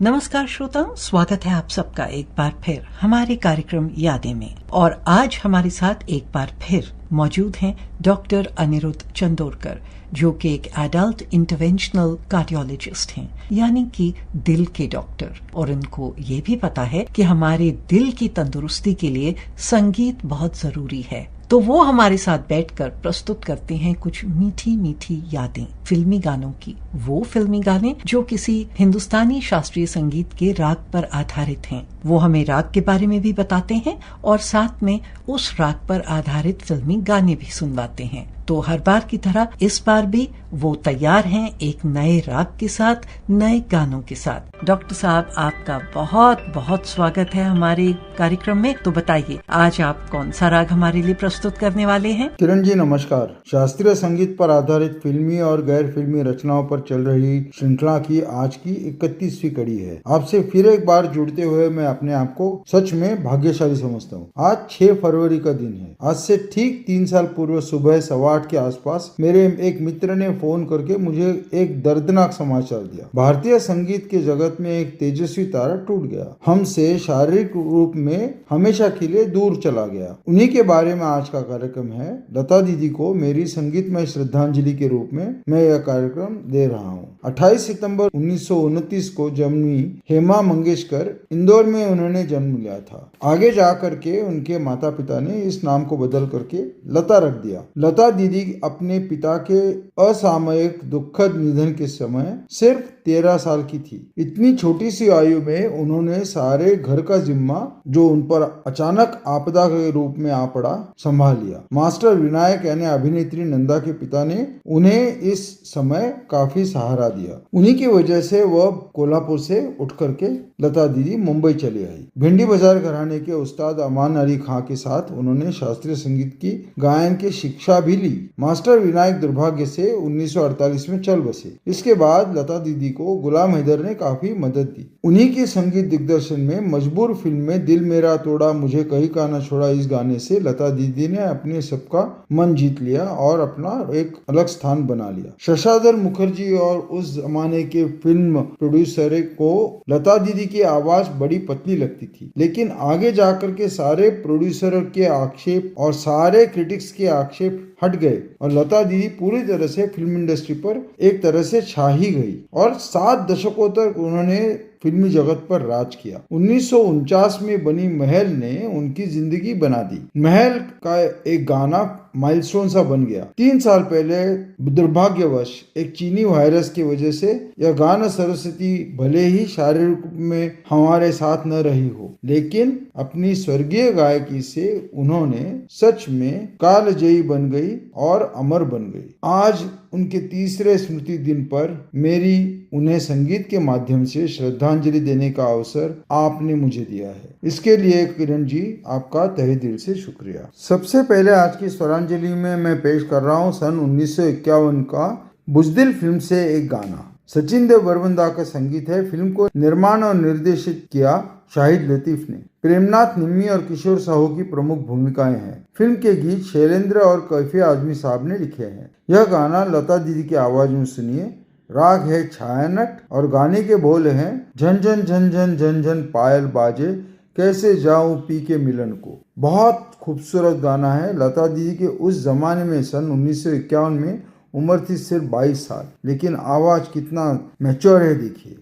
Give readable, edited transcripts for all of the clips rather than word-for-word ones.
नमस्कार श्रोताओं, स्वागत है आप सबका एक बार फिर हमारे कार्यक्रम यादें में। और आज हमारे साथ एक बार फिर मौजूद हैं डॉक्टर अनिरुद्ध चंदोरकर, जो कि एक एडल्ट इंटरवेंशनल कार्डियोलॉजिस्ट हैं, यानी कि दिल के डॉक्टर। और उनको ये भी पता है कि हमारे दिल की तंदुरुस्ती के लिए संगीत बहुत जरूरी है। तो वो हमारे साथ बैठकर प्रस्तुत करते हैं कुछ मीठी मीठी यादें फिल्मी गानों की। वो फिल्मी गाने जो किसी हिंदुस्तानी शास्त्रीय संगीत के राग पर आधारित हैं। वो हमें राग के बारे में भी बताते हैं और साथ में उस राग पर आधारित फिल्मी गाने भी सुनवाते हैं। तो हर बार की तरह इस बार भी वो तैयार हैं एक नए राग के साथ, नए गानों के साथ। डॉक्टर साहब, आपका बहुत बहुत स्वागत है हमारे कार्यक्रम में। तो बताइए, आज आप कौन सा राग हमारे लिए प्रस्तुत करने वाले हैं? किरण जी नमस्कार। शास्त्रीय संगीत पर आधारित फिल्मी और गैर फिल्मी रचनाओं पर चल रही श्रृंखला की आज की 31वीं कड़ी है। आपसे फिर एक बार जुड़ते हुए मैं अपने आप को सच में भाग्यशाली समझता हूँ। आज 6 फरवरी का दिन है। आज से ठीक 3 साल पूर्व सुबह 8:15 के आसपास मेरे एक मित्र ने फोन करके मुझे एक दर्दनाक समाचार दिया। भारतीय संगीत के जगत में एक तेजस्वी तारा टूट गया, हमसे शारीरिक रूप में हमेशा के लिए दूर चला गया। उन्हीं के बारे में आज का कार्यक्रम है। लता दीदी को मेरी संगीतमय श्रद्धांजलि के रूप में मैं यह कार्यक्रम दे रहा हूँ। 28 सितंबर 1929 को जन्मी हेमा मंगेशकर, इंदौर में उन्होंने जन्म लिया था। आगे जाकर के उनके माता पिता ने इस नाम को बदल करके लता रख दिया। लता दीदी अपने पिता के असामयिक दुखद निधन के समय सिर्फ 13 साल की थी। इतनी छोटी सी आयु में उन्होंने सारे घर का जिम्मा, जो उन पर अचानक आपदा के रूप में आ पड़ा, संभाल लिया। मास्टर विनायक यानी अभिनेत्री नंदा के पिता ने उन्हें इस समय काफी सहारा दिया। उन्हीं की वजह से वह कोल्हापुर से उठ करके लता दीदी मुंबई चली आई। भिंडी बाजार घराने के उस्ताद अमान अली खां के साथ उन्होंने शास्त्रीय संगीत की गायन की शिक्षा भी ली। मास्टर विनायक दुर्भाग्य से 1948 में चल बसे। इसके बाद लता दीदी को गुलाम हैदर ने काफी मदद दी। उन्हीं के संगीत दिग्दर्शन में मजबूर फिल्म में दिल मेरा तोड़ा मुझे कहीं का न छोड़ा, इस गाने से लता दीदी ने अपने सबका मन जीत लिया और अपना एक अलग स्थान बना लिया। शशाधर मुखर्जी और उस जमाने के फिल्म प्रोड्यूसर को लता दीदी की आवाज बड़ी पतली लगती थी, लेकिन आगे जाकर के सारे प्रोड्यूसर के आक्षेप और सारे क्रिटिक्स के आक्षेप हट गए और लता दीदी पूरी तरह से फिल्म इंडस्ट्री पर एक तरह से छा ही गई और 7 दशकों तक उन्होंने फिल्मी जगत पर राज किया। 1949 में बनी महल ने उनकी जिंदगी बना दी। महल का एक गाना माइलस्टोन सा बन गया। 3 साल पहले दुर्भाग्यवश एक चीनी वायरस की वजह से यह गाना सरस्वती भले ही शारीरिक रूप में हमारे साथ न रही हो, लेकिन अपनी स्वर्गीय गायकी से उन्होंने सच में कालजयी बन गई और अमर बन गई। आज उनके 3रे स्मृति दिन पर मेरी उन्हें संगीत के माध्यम से श्रद्धांजलि देने का अवसर आपने मुझे दिया है। इसके लिए किरण जी आपका तहे दिल से शुक्रिया। सबसे पहले आज की स्वरांजलि में मैं पेश कर रहा हूँ सन 1951 का बुज़दिल फिल्म से एक गाना। सचिन देव बरवंदा का संगीत है। फिल्म को निर्माण और निर्देशित किया शाहिद लतीफ ने। प्रेमनाथ निम्मी और किशोर साहू की प्रमुख भूमिकाएं हैं। फिल्म के गीत शैलेंद्र और कैफी आजमी साहब ने लिखे हैं। यह गाना लता दीदी की आवाज में सुनिए। राग है छायानट और गाने के बोल हैं, झन झन झन झन झन झन पायल बाजे कैसे जाऊं पी के मिलन को। बहुत खूबसूरत गाना है। लता दीदी के उस जमाने में सन 1951 में उम्र थी सिर्फ 22 साल, लेकिन आवाज कितना मैच्योर है देखिए।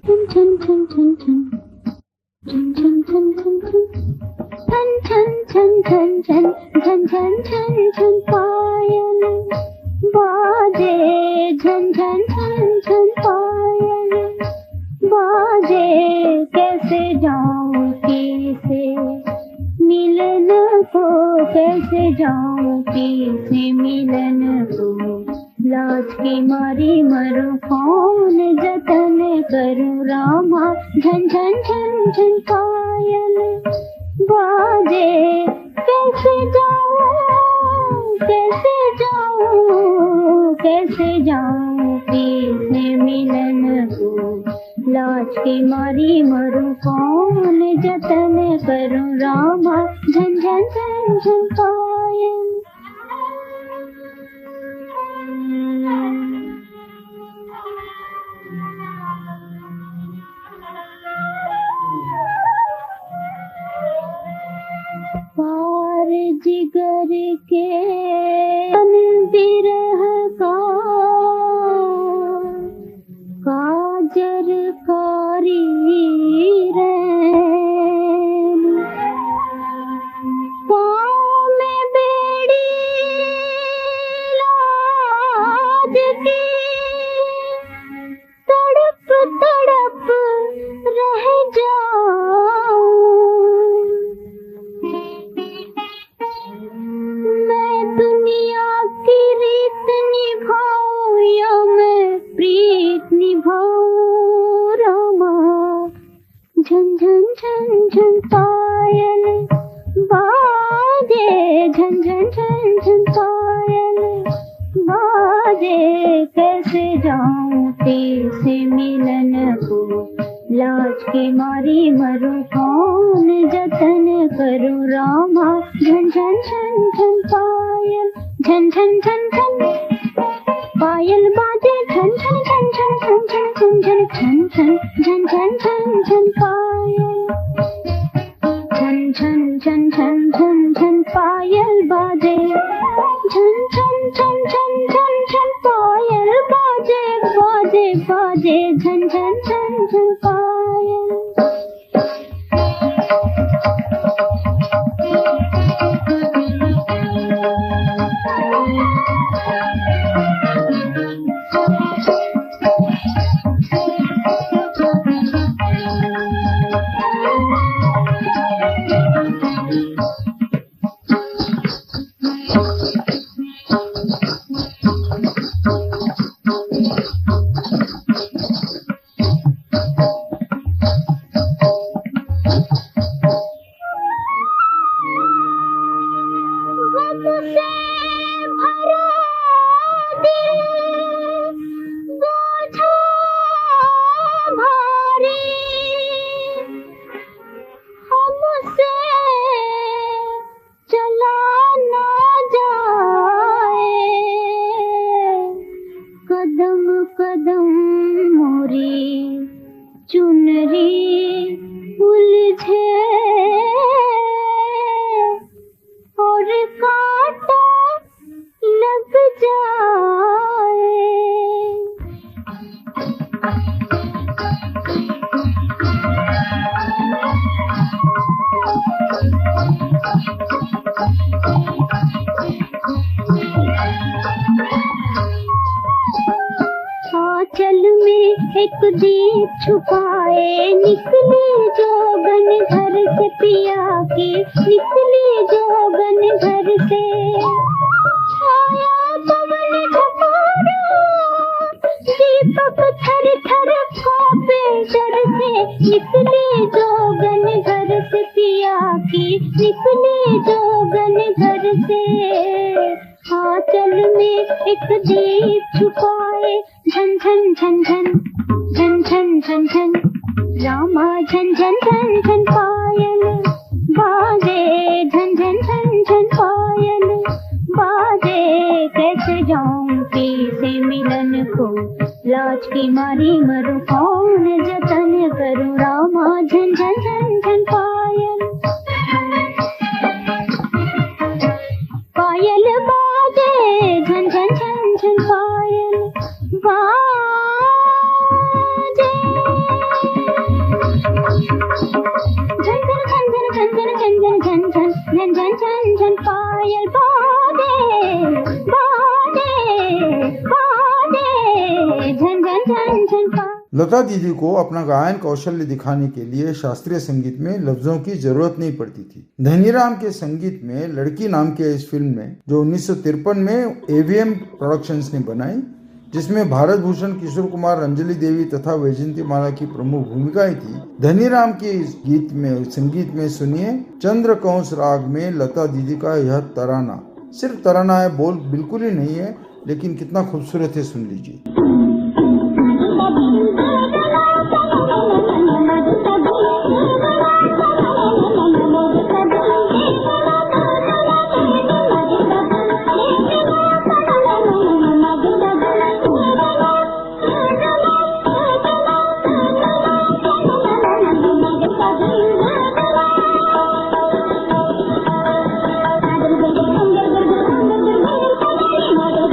बाजे झन झन झन झन पायल बाजे कैसे जाऊं किसे मिलन को, कैसे जाऊं किसे मिलन को। लाज की मारी मरूं कौन जतन करूं रामा, झन झन झन झन पायल बाजे कैसे जाऊं, कैसे जाऊं, कैसे जाऊं किसे मिलन को। लाज की मारी मरूं कौन जतन करूं रामा, झन झन झन झन पायल। बिरह का काजर कारी रैन, पाँव में बेड़ी लाज के तड़प तड़प रह जाऊं। मैं दुनिया की रीत निभाऊं या मैं प्रीत निभाऊं रामा। झन झन झन झन पायल बाजे, झन झन झन झन पायल बाजे। कैसे जाऊं तेरे मिलन को, लाज के मारी मरूं कौन जतन करूं रामा। झन झन झन झन पायल, झन झन झन झन पायल बाजे। झन झन झन झन झन झन झन झन झन झन झन झन झन पायल, झन झन झन झन झन झन पायल बाजे। झन झन झन झन झन झन पायल बाजे बाजे बाजे। झन झन झन झन पायल। आंचल में एक दीप छुपाए निकली जोगन घर से पिया के, निकली जोगन घर से। आया पवन झकोरा दीपक थर थर कांपे डर से, निकली जोगन घर से पिया की, निकली जोगन घर से। आंचल में एक दीप छुपाए, झन झन झन झन झन झन झन झन रामा। झन झन झन झन पायल बाजे, झन झन झन झन पायल बाजे। कैसे जाऊं से मिलन को, लाज की मारी मरूं कौन जतन करूं रामा। झन झन झन झन पायल पायल बाजे, झन झन झन झन पायल बाजे। झन झन झन झन झन झन झन झन झन झन झन झन झन पायल बाजे बाजे बाजे। झन झन झन झन पायल। लता दीदी को अपना गायन कौशल्य दिखाने के लिए शास्त्रीय संगीत में लफ्जों की जरूरत नहीं पड़ती थी। धनीराम के संगीत में लड़की नाम के इस फिल्म में, जो 1953 में एवीएम प्रोडक्शंस ने बनाई, जिसमें भारत भूषण, किशोर कुमार, अंजलि देवी तथा वैजयंती माला की प्रमुख भूमिकाएं थी। धनीराम के इस गीत में संगीत में सुनिए चंद्रकंस राग में लता दीदी का यह तराना। सिर्फ तराना है, बोल बिल्कुल ही नहीं है, लेकिन कितना खूबसूरत है, सुन लीजिए। Thank you.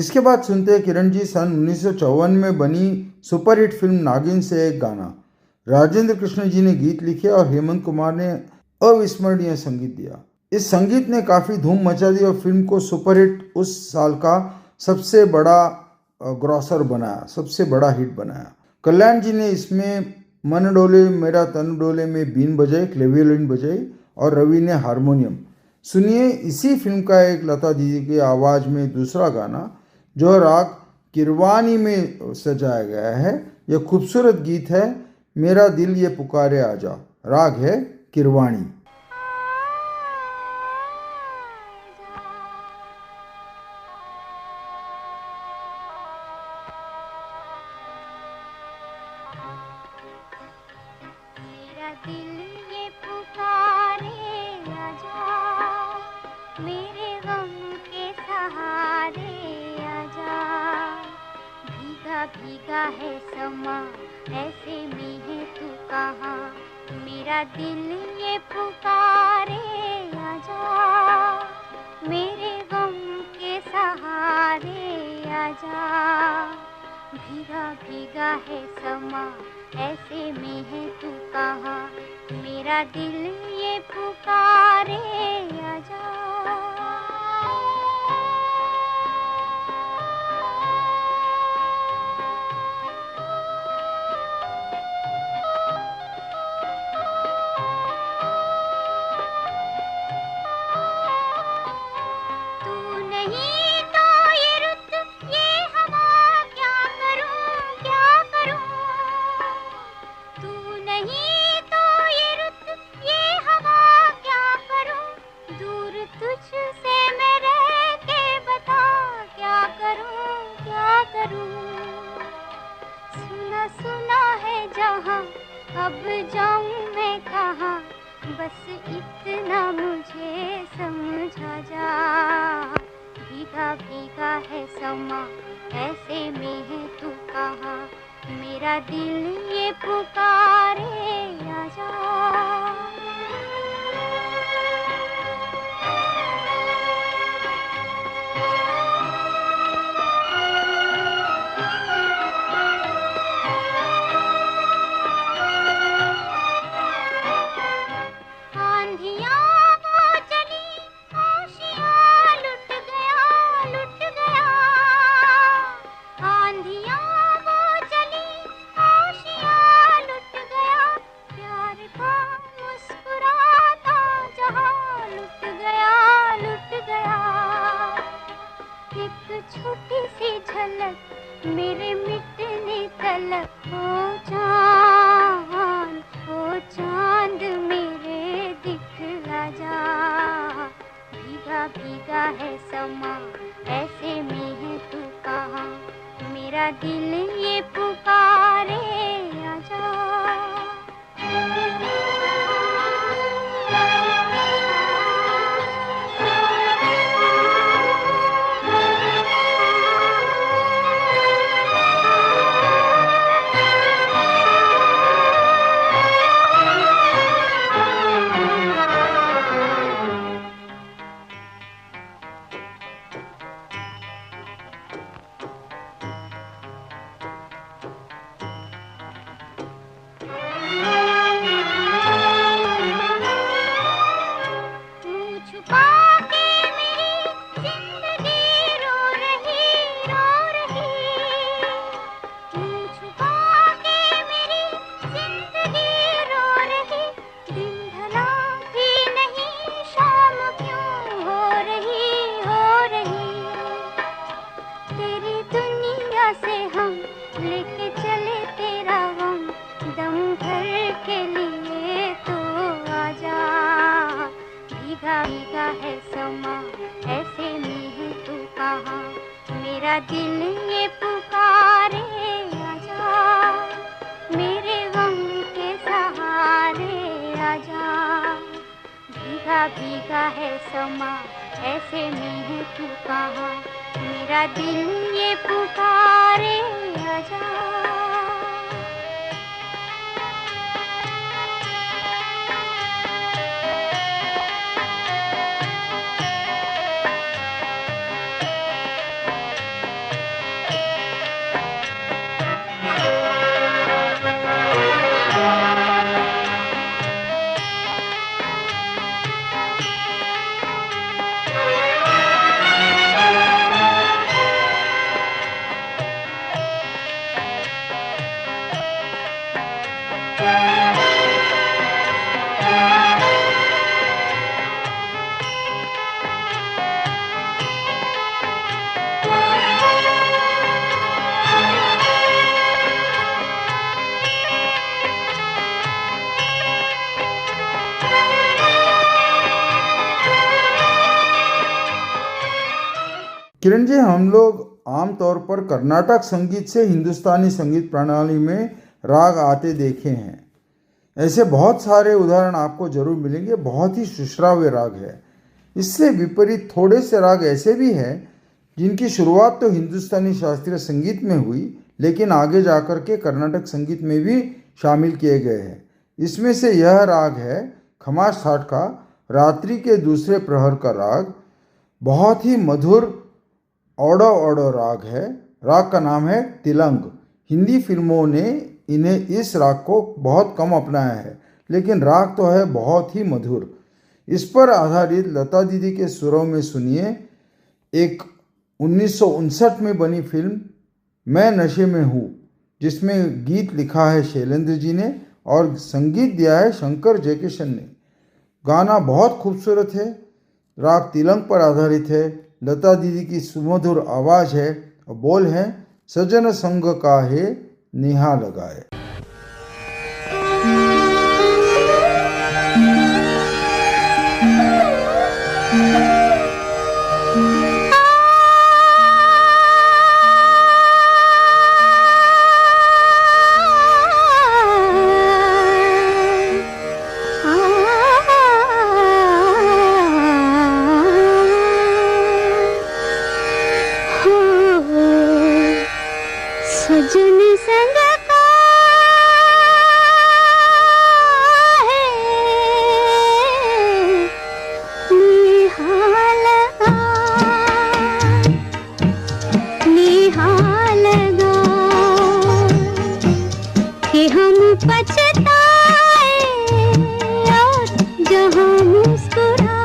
इसके बाद सुनते हैं किरण जी सन 1954 में बनी सुपरहिट फिल्म नागिन से एक गाना। राजेंद्र कृष्ण जी ने गीत लिखे और हेमंत कुमार ने अविस्मरणीय संगीत दिया। इस संगीत ने काफ़ी धूम मचा दी और फिल्म को सुपरहिट, उस साल का सबसे बड़ा ग्रॉसर बनाया, सबसे बड़ा हिट बनाया। कल्याण जी ने इसमें मन डोले मेरा तन डोले में बीन बजाई, क्लेवियोलिन बजाई और रवि ने हारमोनियम। सुनिए इसी फिल्म का एक लता दीदी की आवाज़ में दूसरा गाना जो राग किरवानी में सजाया गया है। यह खूबसूरत गीत है मेरा दिल ये पुकारे आजा। राग है किरवाणी। भीगा है समा ऐसे में है तू कहाँ, मेरा दिल ये पुकारे आजा, मेरे गम के सहारे आजा। भीगा भीगा है समा ऐसे में है तू कहाँ, मेरा दिल ये पुकारे आजा। अब जाऊं मैं कहाँ, बस इतना मुझे समझा जा। भीगा भीगा है समा ऐसे में है तू कहाँ, मेरा दिल ये पुकारे आजा। छोटी सी झलक मेरे मिटने तलक, ओ चांद मेरे दिखला जा। भीगा भीगा है समा ऐसे में है तू कहाँ, मेरा दिल ये पुकारे आजा। भीगा है समा ऐसे में है तू कहाँ, मेरा दिल ये पुकारे आजा, मेरे गम के सहारे आजा। भीगा भीगा है समा ऐसे में है तू कहाँ, मेरा दिल ये पुकारे आजा। किरण जी, हम लोग आमतौर पर कर्नाटक संगीत से हिंदुस्तानी संगीत प्रणाली में राग आते देखे हैं। ऐसे बहुत सारे उदाहरण आपको जरूर मिलेंगे। बहुत ही सुश्राव्य राग है। इससे विपरीत थोड़े से राग ऐसे भी हैं जिनकी शुरुआत तो हिंदुस्तानी शास्त्रीय संगीत में हुई, लेकिन आगे जाकर के कर्नाटक संगीत में भी शामिल किए गए हैं। इसमें से यह राग है खमास थाट का रात्रि के दूसरे प्रहर का राग। बहुत ही मधुर औडो औडो राग है। राग का नाम है तिलंग। हिंदी फिल्मों ने इन्हें इस राग को बहुत कम अपनाया है, लेकिन राग तो है बहुत ही मधुर। इस पर आधारित लता दीदी के सुरों में सुनिए एक 1959 में बनी फिल्म मैं नशे में हूँ, जिसमें गीत लिखा है शैलेंद्र जी ने और संगीत दिया है शंकर जयकिशन ने। गाना बहुत खूबसूरत है। राग तिलंग पर आधारित है। लता दीदी की सुमधुर आवाज़ है और बोल है सजन संग का है नेहा लगाए। सजन संग का है निहाल लगा कि हम पछताए और जहाँ मुस्कुराए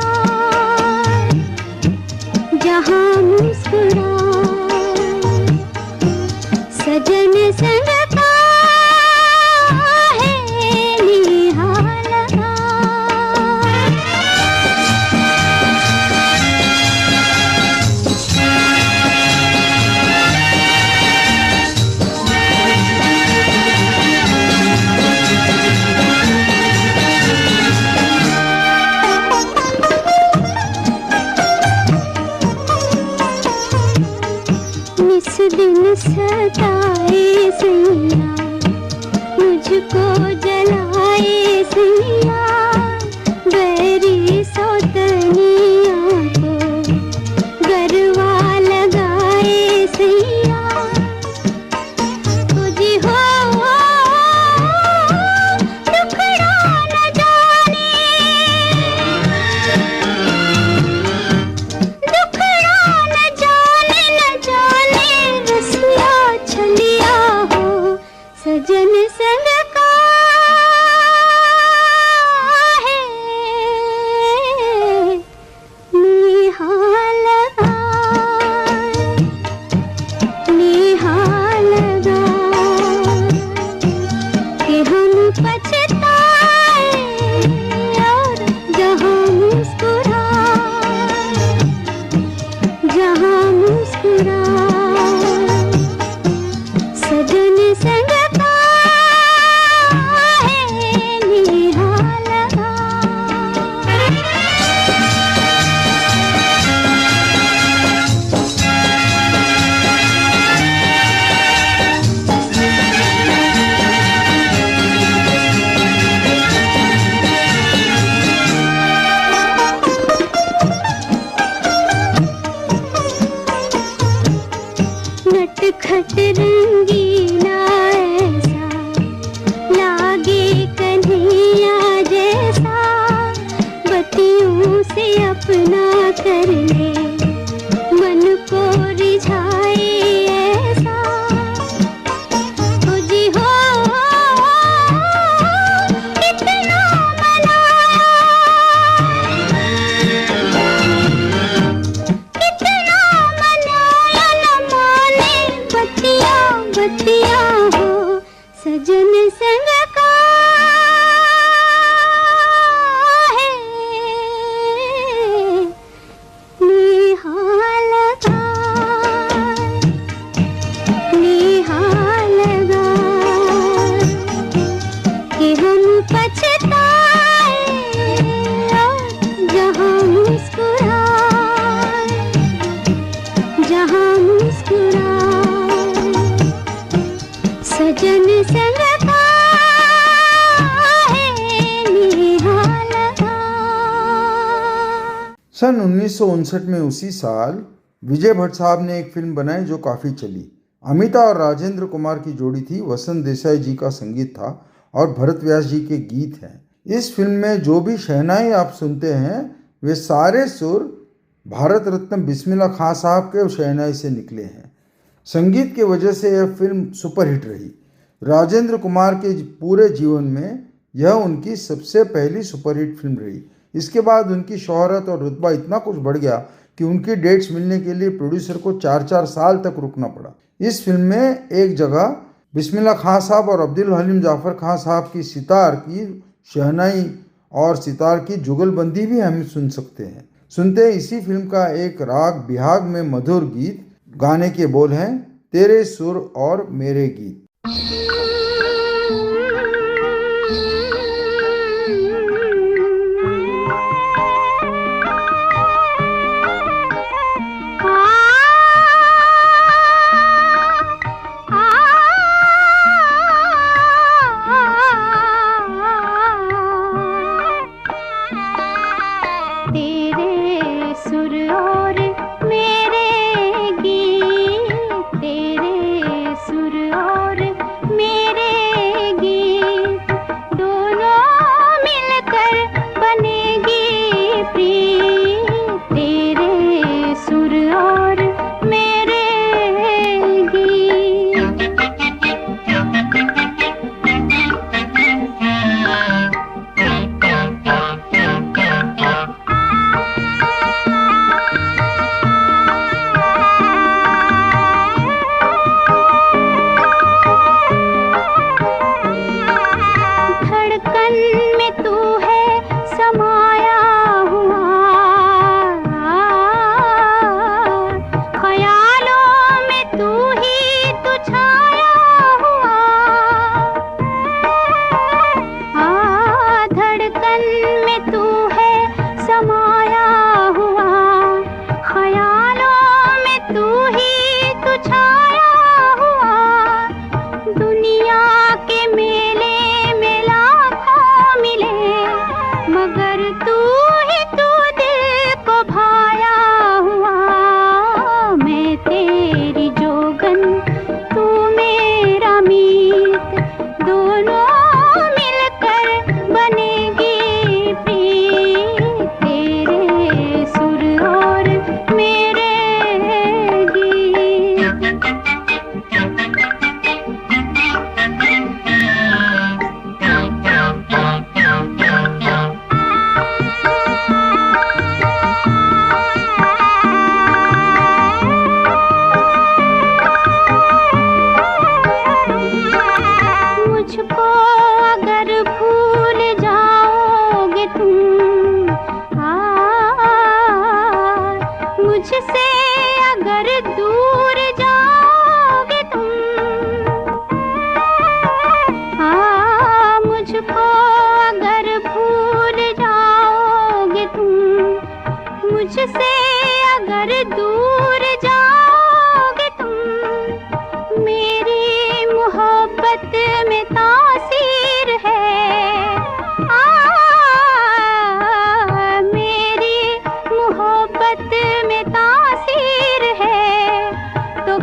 सजन संग का है निहाल लगा। इस दिन सताए सैया मुझको जलाए सैया बैरी सौतनिया को गरवा लगाए सैया तुझी हो दुखड़ा न जाने रसिया छलिया हो सजन संग का है निहाल लगा कि हम पछताए और जहाँ मुस्कुराए सजन संग का है निहाल लगा। नटखट रंगीला ऐसा लागे कन्हैया जैसा बत्तियों से अपना कर ले मन को रिझाए ऐसा तुझी हो कितना मनाया न माने बत्तियां हो सजन संग का है निहाल लगा कि हम पछताए और जहाँ मुस्कुराए संग का है निहाल था। सन 1959 में उसी साल विजय भट्ट साहब ने एक फिल्म बनाई जो काफ़ी चली। अमिता और राजेंद्र कुमार की जोड़ी थी, वसंत देसाई जी का संगीत था और भरत व्यास जी के गीत हैं। इस फिल्म में जो भी शहनाई आप सुनते हैं वे सारे सुर भारत रत्न बिस्मिल्लाह खां साहब के शहनाई से निकले हैं। संगीत की वजह से यह फिल्म सुपरहिट रही। राजेंद्र कुमार के पूरे जीवन में यह उनकी सबसे पहली सुपरहिट फिल्म रही। इसके बाद उनकी शोहरत और रुतबा इतना कुछ बढ़ गया कि उनकी डेट्स मिलने के लिए प्रोड्यूसर को 4-4 साल तक रुकना पड़ा। इस फिल्म में एक जगह बिस्मिल्लाह खां साहब और अब्दुल हलीम जाफर खां साहब की सितार की शहनाई और सितार की जुगलबंदी भी हम सुन सकते हैं। सुनते हैं इसी फिल्म का एक राग बिहाग में मधुर गीत। गाने के बोल हैं तेरे सुर और मेरे गीत।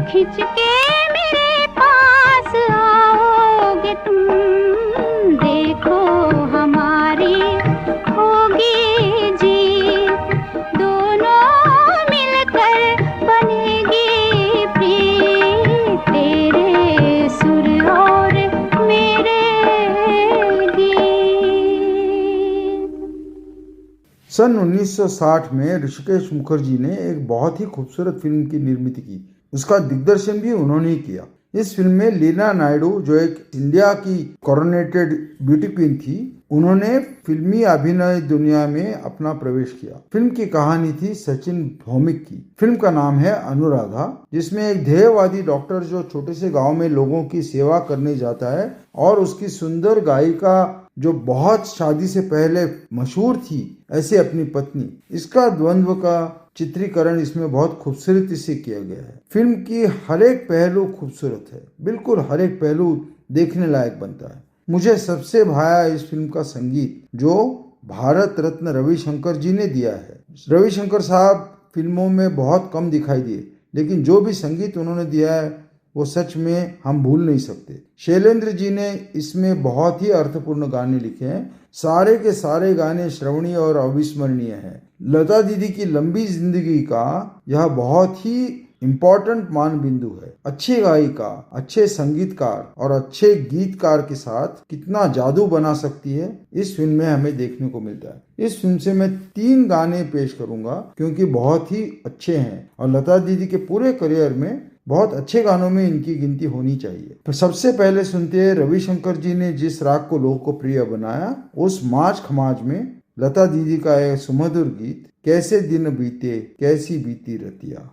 खिंच के मेरे पास आओगे तुम, देखो हमारी होगी जीत, दोनों मिलकर बनेगी प्रीत, तेरे सुर और मेरे गीत। सन 1960 में ऋषिकेश मुखर्जी ने एक बहुत ही खूबसूरत फिल्म की निर्मित की। उसका दिग्दर्शन भी उन्होंने ही किया। इस फिल्म में लीना नायडू, जो एक इंडिया की कॉरोनेटेड ब्यूटी क्वीन थी, उन्होंने फिल्मी अभिनय दुनिया में अपना प्रवेश किया। फिल्म की कहानी थी सचिन भौमिक की। फिल्म का नाम है अनुराधा, जिसमें एक ध्येयवादी डॉक्टर जो छोटे से गांव में लोगों की सेवा करने जाता है और उसकी सुंदर गायिका जो बहुत शादी से पहले मशहूर थी, ऐसे अपनी पत्नी, इसका द्वंद्व का चित्रीकरण इसमें बहुत खूबसूरती से किया गया है। फिल्म की हर एक पहलू खूबसूरत है, बिल्कुल हर एक पहलू देखने लायक बनता है। मुझे सबसे भाया इस फिल्म का संगीत जो भारत रत्न रविशंकर जी ने दिया है। रविशंकर साहब फिल्मों में बहुत कम दिखाई दिए, लेकिन जो भी संगीत उन्होंने दिया है वो सच में हम भूल नहीं सकते। शैलेंद्र जी ने इसमें बहुत ही अर्थपूर्ण गाने लिखे हैं। सारे के सारे गाने श्रवणीय और अविस्मरणीय हैं। लता दीदी की लंबी जिंदगी का यह बहुत ही इम्पोर्टेंट मान बिंदु है। अच्छी गायिका, अच्छे संगीतकार और अच्छे गीतकार के साथ कितना जादू बना सकती है, इस फिल्म में हमें देखने को मिलता है। इस फिल्म से मैं 3 गाने पेश करूंगा क्योंकि बहुत ही अच्छे हैं और लता दीदी के पूरे करियर में बहुत अच्छे गानों में इनकी गिनती होनी चाहिए। तो सबसे पहले सुनते हैं रविशंकर जी ने जिस राग को लोकप्रिय बनाया, उस माज खमाज में लता दीदी का एक सुमधुर गीत कैसे दिन बीते कैसी बीती रतिया।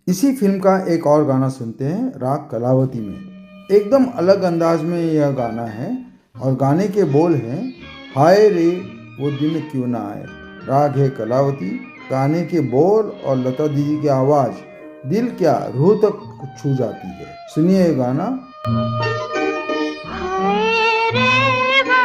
इसी फिल्म का एक और गाना सुनते हैं राग कलावती में। एकदम अलग अंदाज में यह गाना है और गाने के बोल हैं हाय रे वो दिन क्यों ना आए। राग है कलावती, गाने के बोल और लता दीदी की आवाज दिल क्या रूह तक छू जाती है। सुनिए ये गाना। हाय रे वो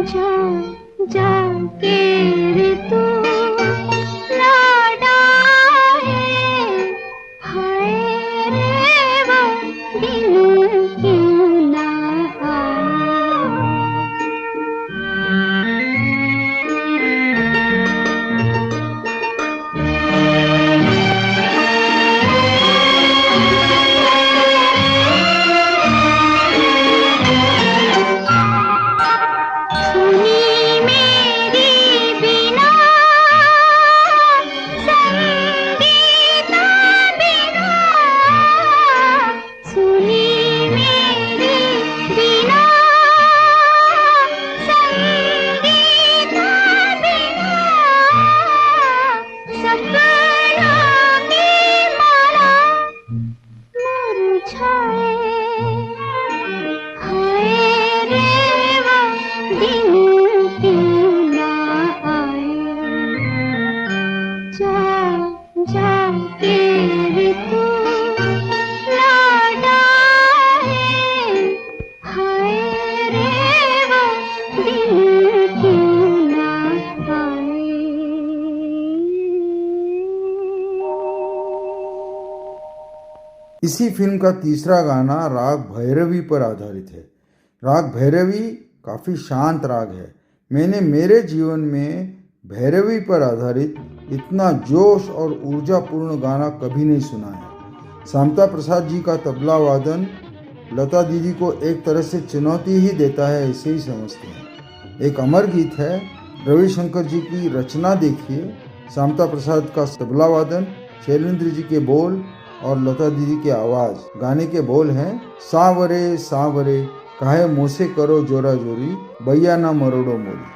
जा जा के ऋतु लौट आए, हाय रे वो दिन क्यों ना इसी फिल्म का तीसरा गाना राग भैरवी पर आधारित है। राग भैरवी काफ़ी शांत राग है। मैंने मेरे जीवन में भैरवी पर आधारित इतना जोश और ऊर्जापूर्ण गाना कभी नहीं सुना है। शांता प्रसाद जी का तबला वादन लता दीदी को एक तरह से चुनौती ही देता है, ऐसे ही समझते हैं। एक अमर गीत है, रविशंकर जी की रचना देखिए, शांता प्रसाद का तबला वादन, शैलेंद्र जी के बोल और लता दीदी की आवाज़। गाने के बोल हैं, सावरे सावरे काहे मोसे करो जोरा जोरी, भैया ना मरोड़ो मोरी।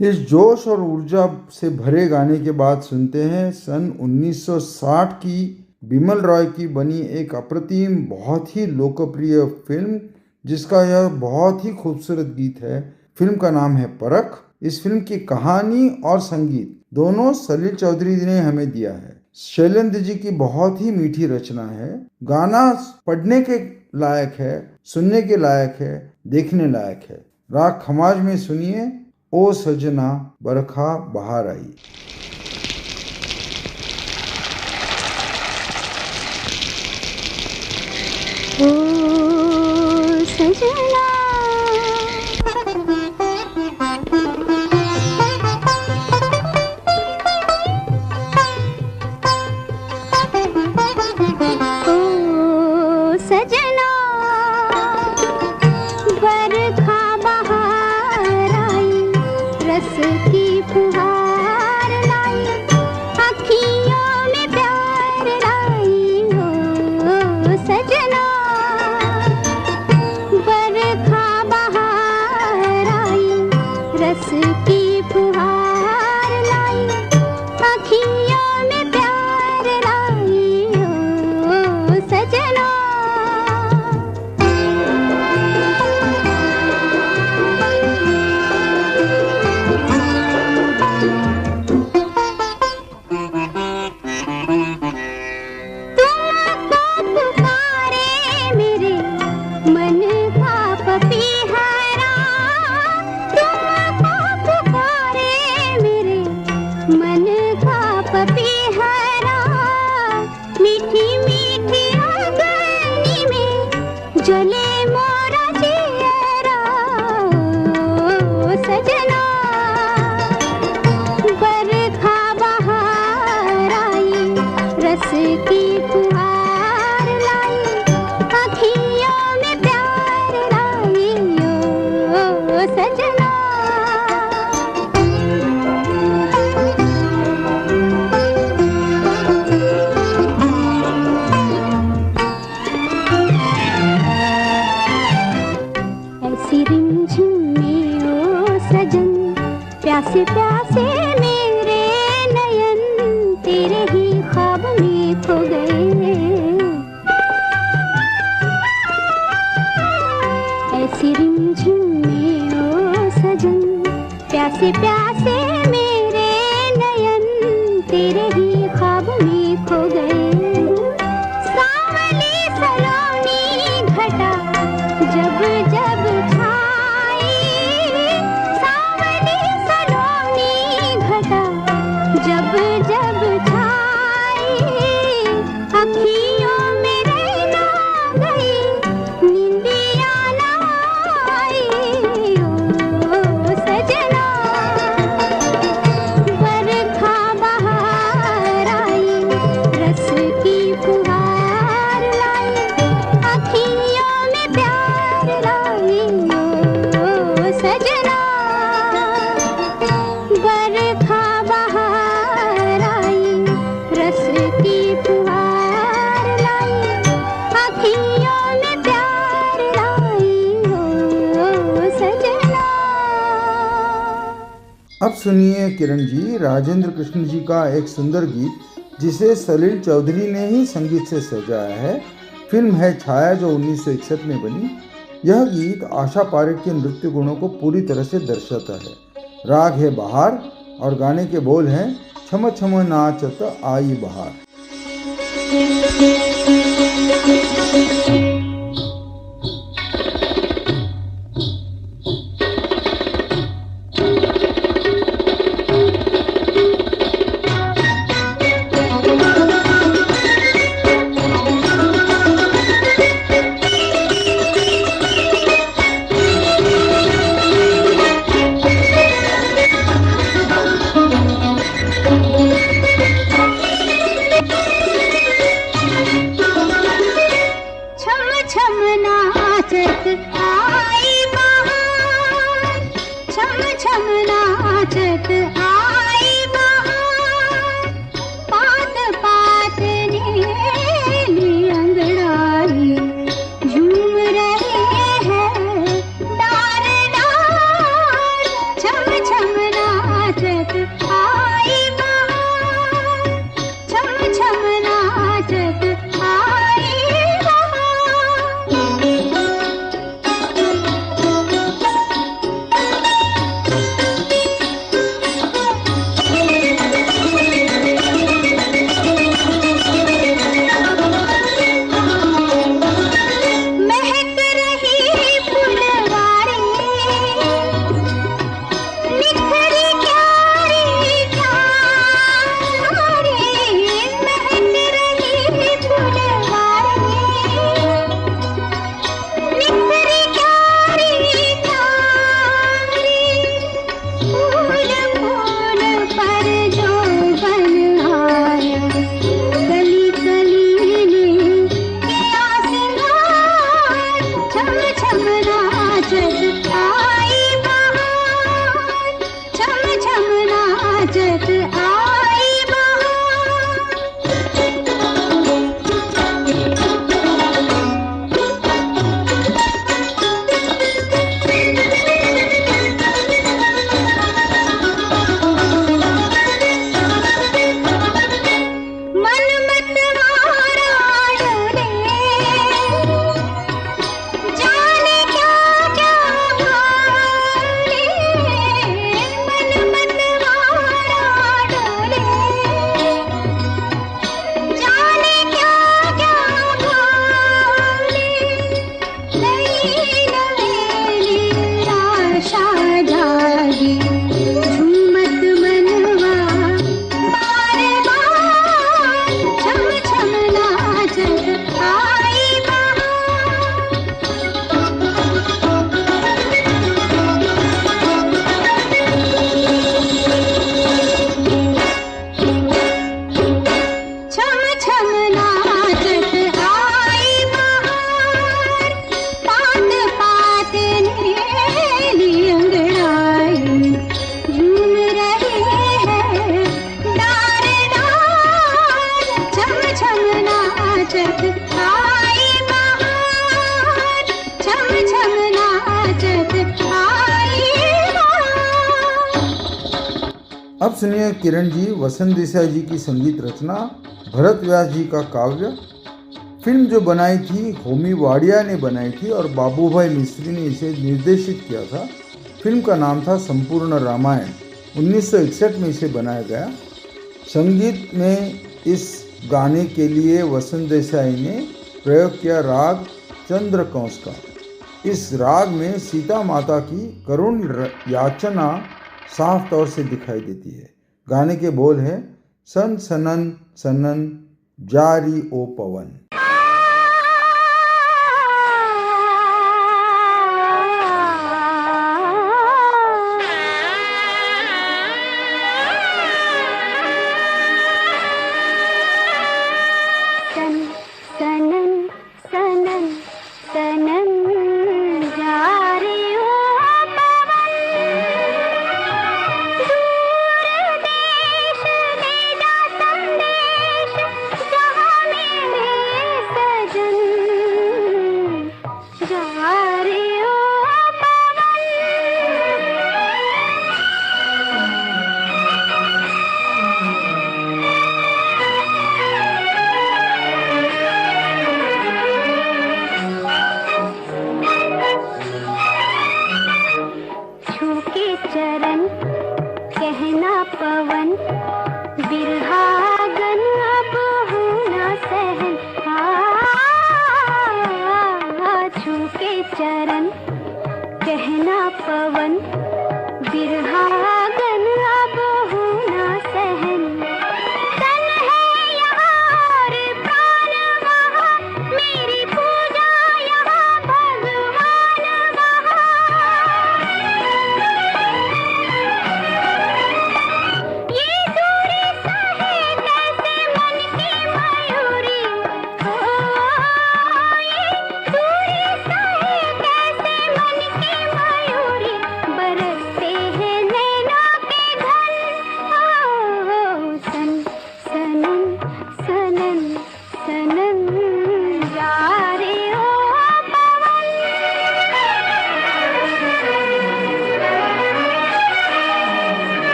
इस जोश और ऊर्जा से भरे गाने के बाद सुनते हैं सन 1960 की बिमल रॉय की बनी एक अप्रतिम बहुत ही लोकप्रिय फिल्म, जिसका यह बहुत ही खूबसूरत गीत है। फिल्म का नाम है परख। इस फिल्म की कहानी और संगीत दोनों सलील चौधरी ने हमें दिया है। शैलेंद्र जी की बहुत ही मीठी रचना है। गाना पढ़ने के लायक है, सुनने के लायक है, देखने लायक है। राग खमाज में सुनिए, ओ सजना बरखा बहार आई। ओ सजना सजना सजना। प्यासे प्यासे मेरे नयन तेरे ही ख्वाब में खो गए। ऐसी रिमझिम में ओ सजन, प्यासे प्यासे मेरे नयन तेरे ही ख्वाब में खो गए। सावली सलोनी घटा जब जब जब जब छाई, अखियों में रहना गई, नींदिया ना आई। ओ सजना, बरखा बहार आई, रस की फुहार लाई, अखियों में प्यार लाई। ओ सजना, बरखा अब सुनिए किरण जी राजेंद्र कृष्ण जी का एक सुंदर गीत जिसे सलील चौधरी ने ही संगीत से सजाया है। फिल्म है छाया जो 1961 में बनी। यह गीत आशा पारेख के नृत्य गुणों को पूरी तरह से दर्शाता है। राग है बहार और गाने के बोल हैं छम छम नाचत आई बहार। अब सुनिए किरण जी, वसंत देसाई जी की संगीत रचना, भरत व्यास जी का काव्य। फिल्म जो बनाई थी होमी वाडिया ने बनाई थी और बाबूभाई मिस्त्री ने इसे निर्देशित किया था। फिल्म का नाम था संपूर्ण रामायण। 1961 में इसे बनाया गया। संगीत में इस गाने के लिए वसंत देसाई ने प्रयोग किया राग चंद्रकंस का। इस राग में सीता माता की करुण याचना साफ तौर से दिखाई देती है। गाने के बोल है, सन सनन सनन जारी ओ पवन।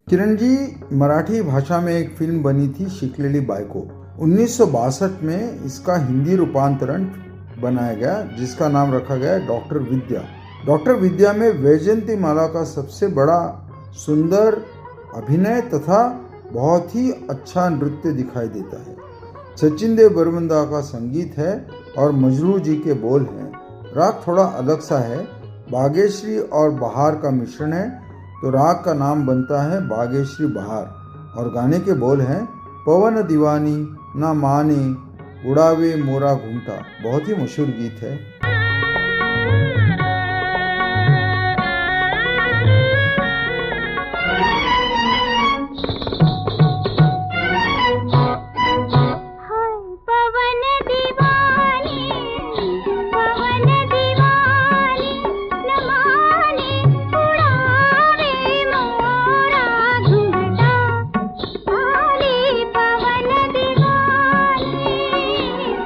किरण जी, मराठी भाषा में एक फिल्म बनी थी शिकलेली बायको। 1962 में इसका हिंदी रूपांतरण बनाया गया जिसका नाम रखा गया डॉक्टर विद्या। डॉक्टर विद्या में वैजयंती माला का सबसे बड़ा सुंदर अभिनय तथा बहुत ही अच्छा नृत्य दिखाई देता है। सचिन देव बरवंदा का संगीत है और मजरू जी के बोल हैं। राग थोड़ा अलग सा है, बागेश्वरी और बहार का मिश्रण है, तो राग का नाम बनता है बागेश्वरी बहार। और गाने के बोल हैं, पवन दीवानी ना माने उड़ावे मोरा घूमटा। बहुत ही मशहूर गीत है।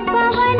पवन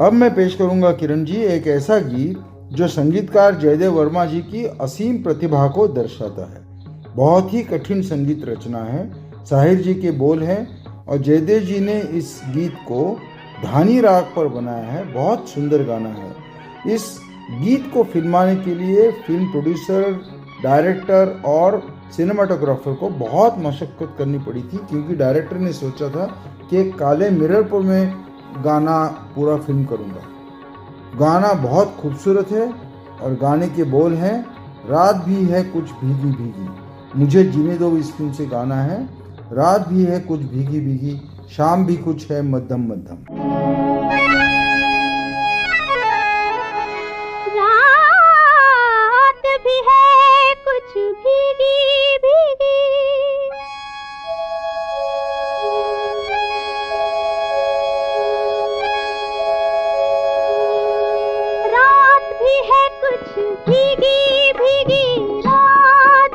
अब मैं पेश करूंगा किरण जी एक ऐसा गीत जो संगीतकार जयदेव वर्मा जी की असीम प्रतिभा को दर्शाता है। बहुत ही कठिन संगीत रचना है, साहिर जी के बोल हैं और जयदेव जी ने इस गीत को धानी राग पर बनाया है। बहुत सुंदर गाना है। इस गीत को फिल्माने के लिए फिल्म प्रोड्यूसर, डायरेक्टर और सिनेमाटोग्राफर को बहुत मशक्कत करनी पड़ी थी, क्योंकि डायरेक्टर ने सोचा था कि काले मिरर पर मैं गाना पूरा फिल्म करूँगा। गाना बहुत खूबसूरत है और गाने के बोल हैं, रात भी है कुछ भीगी भीगी, मुझे जीने दो इस फिल्म से गाना है। रात भी है कुछ भीगी भीगी, शाम भी कुछ है मध्यम मध्यम। रात भी है कुछ भीगी भीगी, रात भी है कुछ भीगी भीगी, रात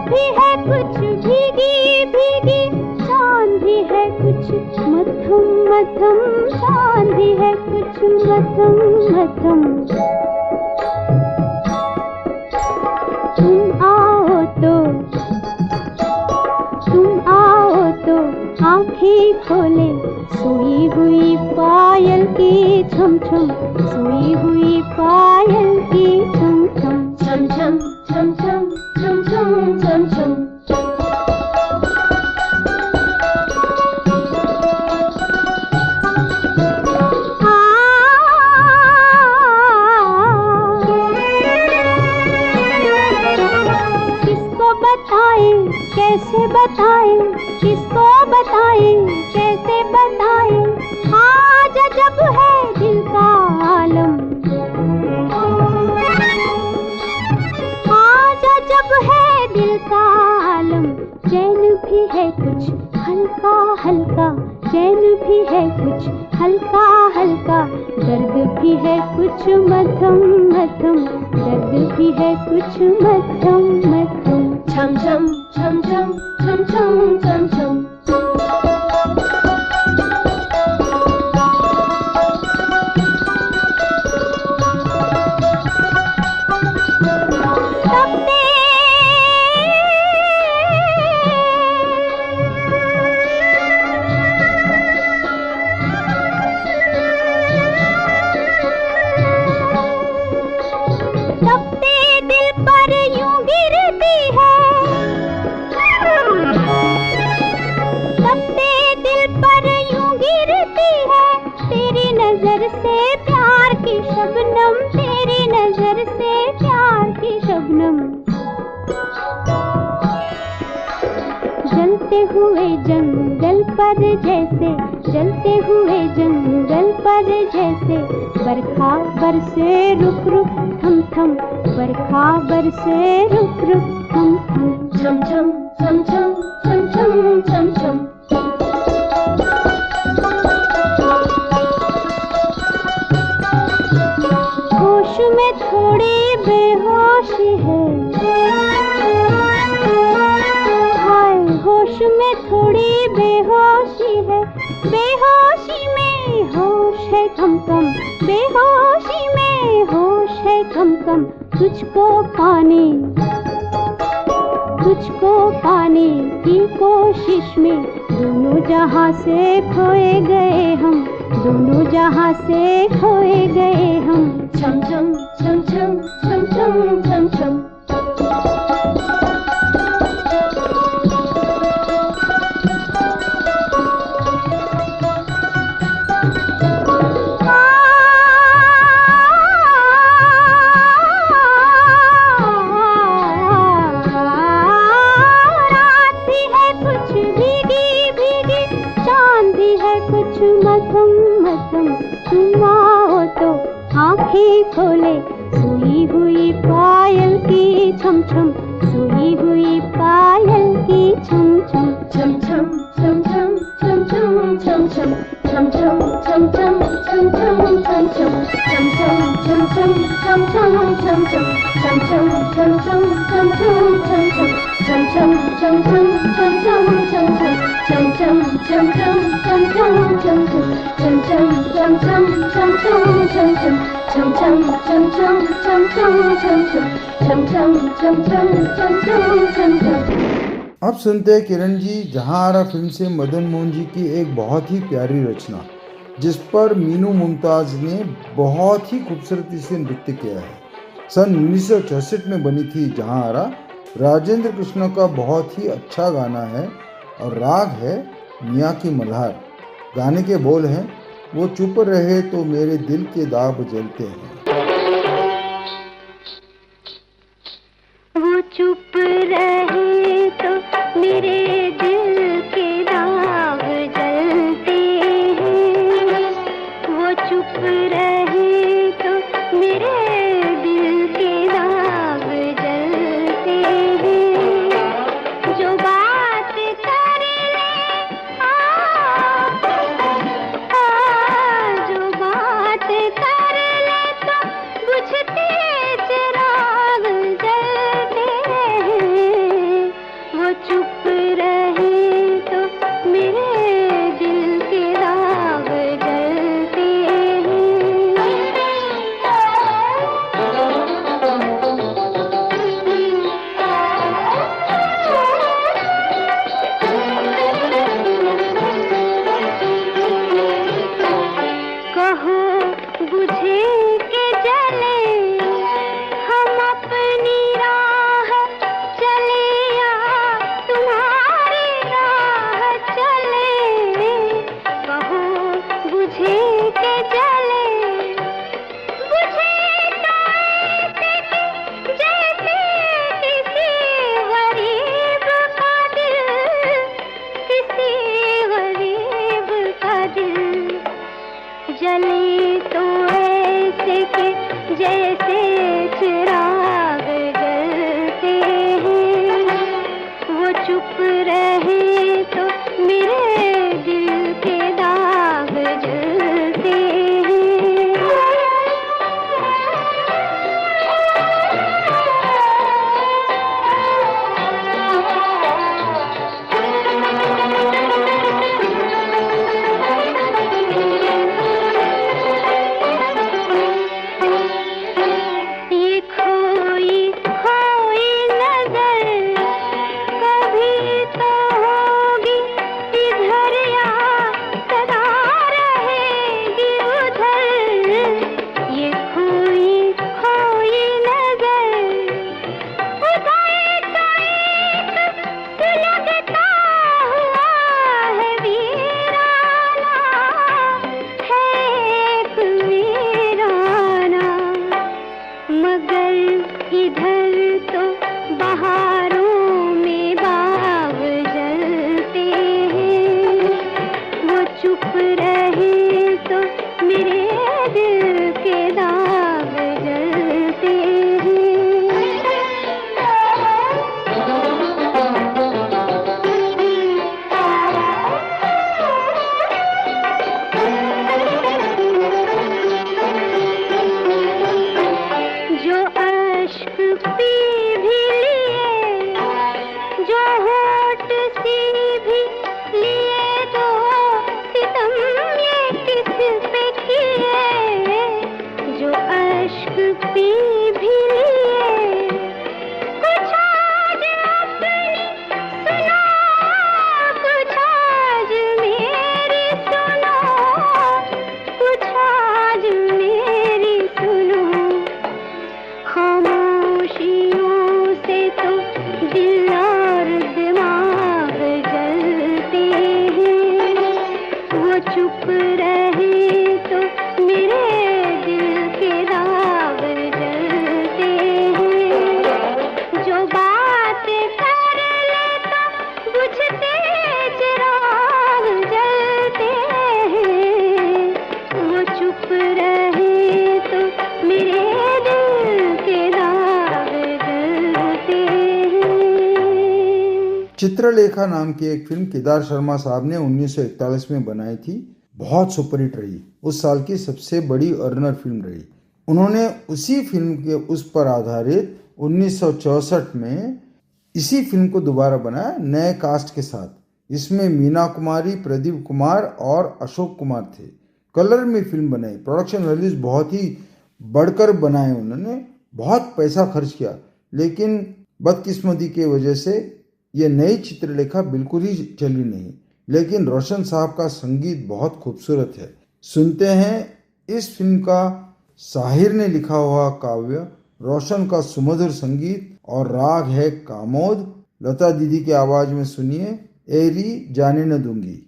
भी है कुछ भीगी भीगी, चांद भी है कुछ मध्यम मध्यम, चांद भी है कुछ मध्यम मध्यम। तुम आओ तो आँखें खोले, सोई हुई पायल की छम छम, सोई हुई पायल की छम छम, छम छम छम छम छम छम छम छम। कैसे बताएं, किसको बताएं, कैसे बताएं, आज जब है दिल का आलम, आज जब है दिल का आलम। चैन भी है कुछ हल्का हल्का, चैन भी है कुछ हल्का हल्का, दर्द भी है कुछ मध्यम मध्यम, दर्द भी है कुछ मध्यम मध्यम। छम छम छम छम छम छम छम छम। शबनम, तेरी नजर से प्यार की शबनम, जलते हुए जंगल पर जैसे, जलते हुए जंगल पर जैसे, बरखा बरसे रुक रुक थम थम, बरखा बरसे रुक रुक थम थम। छम छम छम छम छम छम छम छम। होश में थोड़ी बेहोशी है, हाय होश में थोड़ी बेहोशी है, बेहोशी में होश है कम कम, बेहोशी में होश है कम कम। तुझको पाने की कोशिश में दोनों जहां से खोए गए हम, दोनों जहां से खोए गए हम। छम छम छम छम छम छम छम छम। आँखें खोले, सोई हुई पायल की छम छम, सोई हुई पायल की छम छम। छम छम छम छम छम छम छम छम छम छम छम छम छम छम छम। अब सुनते हैं किरण जी जहां आरा फिल्म से मदन मोहन जी की एक बहुत ही प्यारी रचना, जिस पर मीनू मुमताज ने बहुत ही खूबसूरती से नृत्य किया है। सन 1966 में बनी थी जहां आरा। राजेंद्र कृष्ण का बहुत ही अच्छा गाना है और राग है मियाँ की मल्हार। गाने के बोल हैं, वो चुप रहे तो मेरे दिल के दाग जलते हैं। वो चुप रहे तो मेरे दिल के दाग जलते हैं, वो चुप रहे तो मेरे दिल के दाग जलते हैं। जो बात कर ले जो बात कर ले तो बुझते चिराग जलते हैं, वो चुप रहे तो मेरे दिल के दाग जलते कहो बुझे के जले हम अपनी राह चले या तुम्हारी राह चले। कहो बुझे के जले बुझे तो ऐसे कि जैसे किसी गरीब का दिल, किसी गरीब का दिल जले तो ऐसे कि जैसे चिराग जलते हैं, वो चुप रहे तो मेरे दिल के दाग जलते ये खोई खोई नजर कभी तो होगी इधर या सदा रहेगी उधर। ये खोई खोई नजर उधर तो एक सुलगता हुआ है वीराना, है एक वीराना। मगर इधर तो बहारों में बाग जलते हैं, वो चुप रहे तो मेरे दिल के दाग जलते जो अश्क पी भी लिए, जो होठ सी भी लिए, तो सितम ये किस पे किए। जो अश्क पी भी लिए, कुछ आज अपनी सुनो, कुछ आज मेरी सुनो, कुछ आज मेरी सुनो। खामोशियों से तो दिल और दिमाग जलते हैं, वो चुप रहे तो मेरे दिल के दाग जलते हैं। जो बात कर ले तो बुझते चिराग जलते हैं, वो चुप रहे तो मेरे दिल के दाग जलते हैं। चित्रलेखा नाम की एक फिल्म केदार शर्मा साहब ने 1941 में बनाई थी। बहुत सुपरहिट रही, उस साल की सबसे बड़ी अर्नर फिल्म रही। उन्होंने उसी फिल्म के उस पर आधारित 1964 में इसी फिल्म को दोबारा बनाया नए कास्ट के साथ। इसमें मीना कुमारी, प्रदीप कुमार और अशोक कुमार थे। कलर में फिल्म बनाई, प्रोडक्शन वैल्यूज बहुत ही बढ़कर बनाए, उन्होंने बहुत पैसा खर्च किया, लेकिन बदकिस्मती की वजह से ये नई चित्रलेखा बिल्कुल ही चली नहीं। लेकिन रोशन साहब का संगीत बहुत खूबसूरत है। सुनते हैं इस फिल्म का साहिर ने लिखा हुआ काव्य, रोशन का सुमधुर संगीत और राग है कामोद। लता दीदी की आवाज में सुनिए, एरी जाने न दूंगी।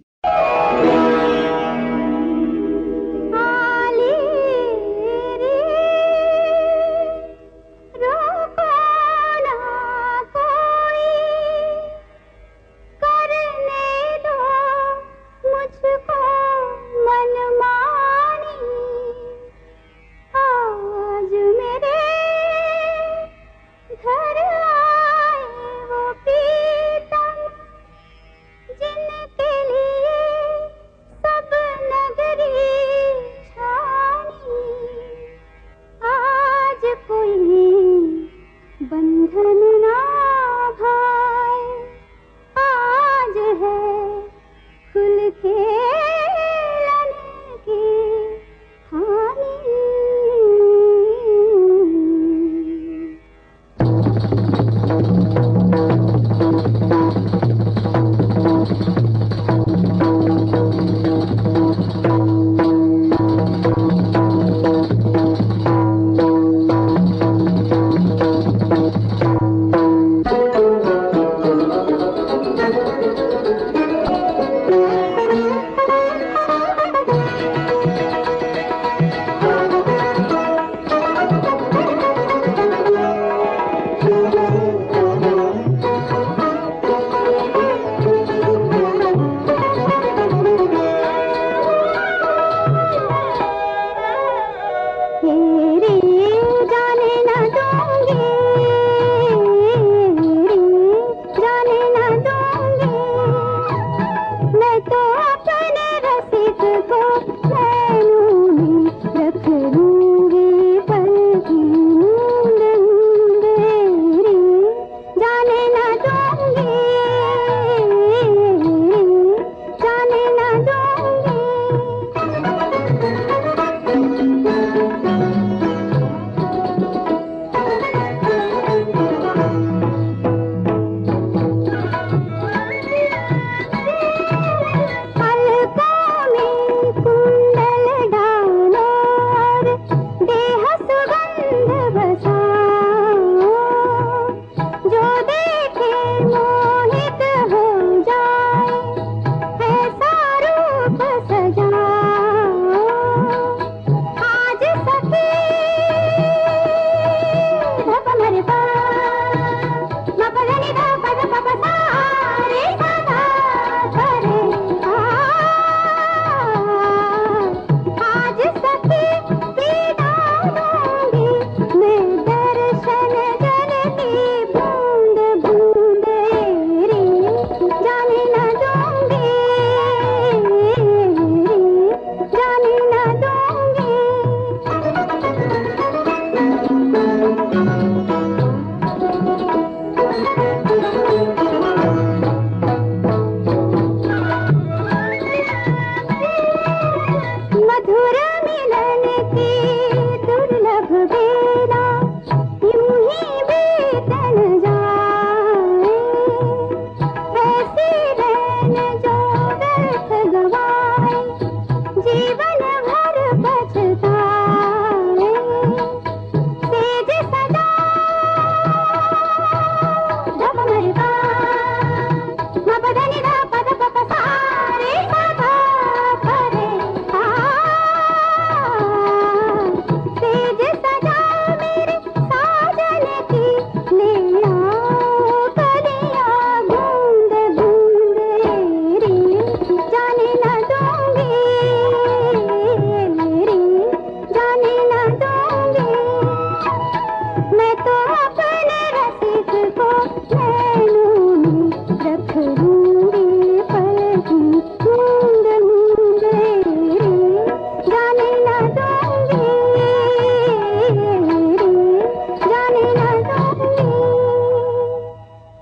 जिनके लिए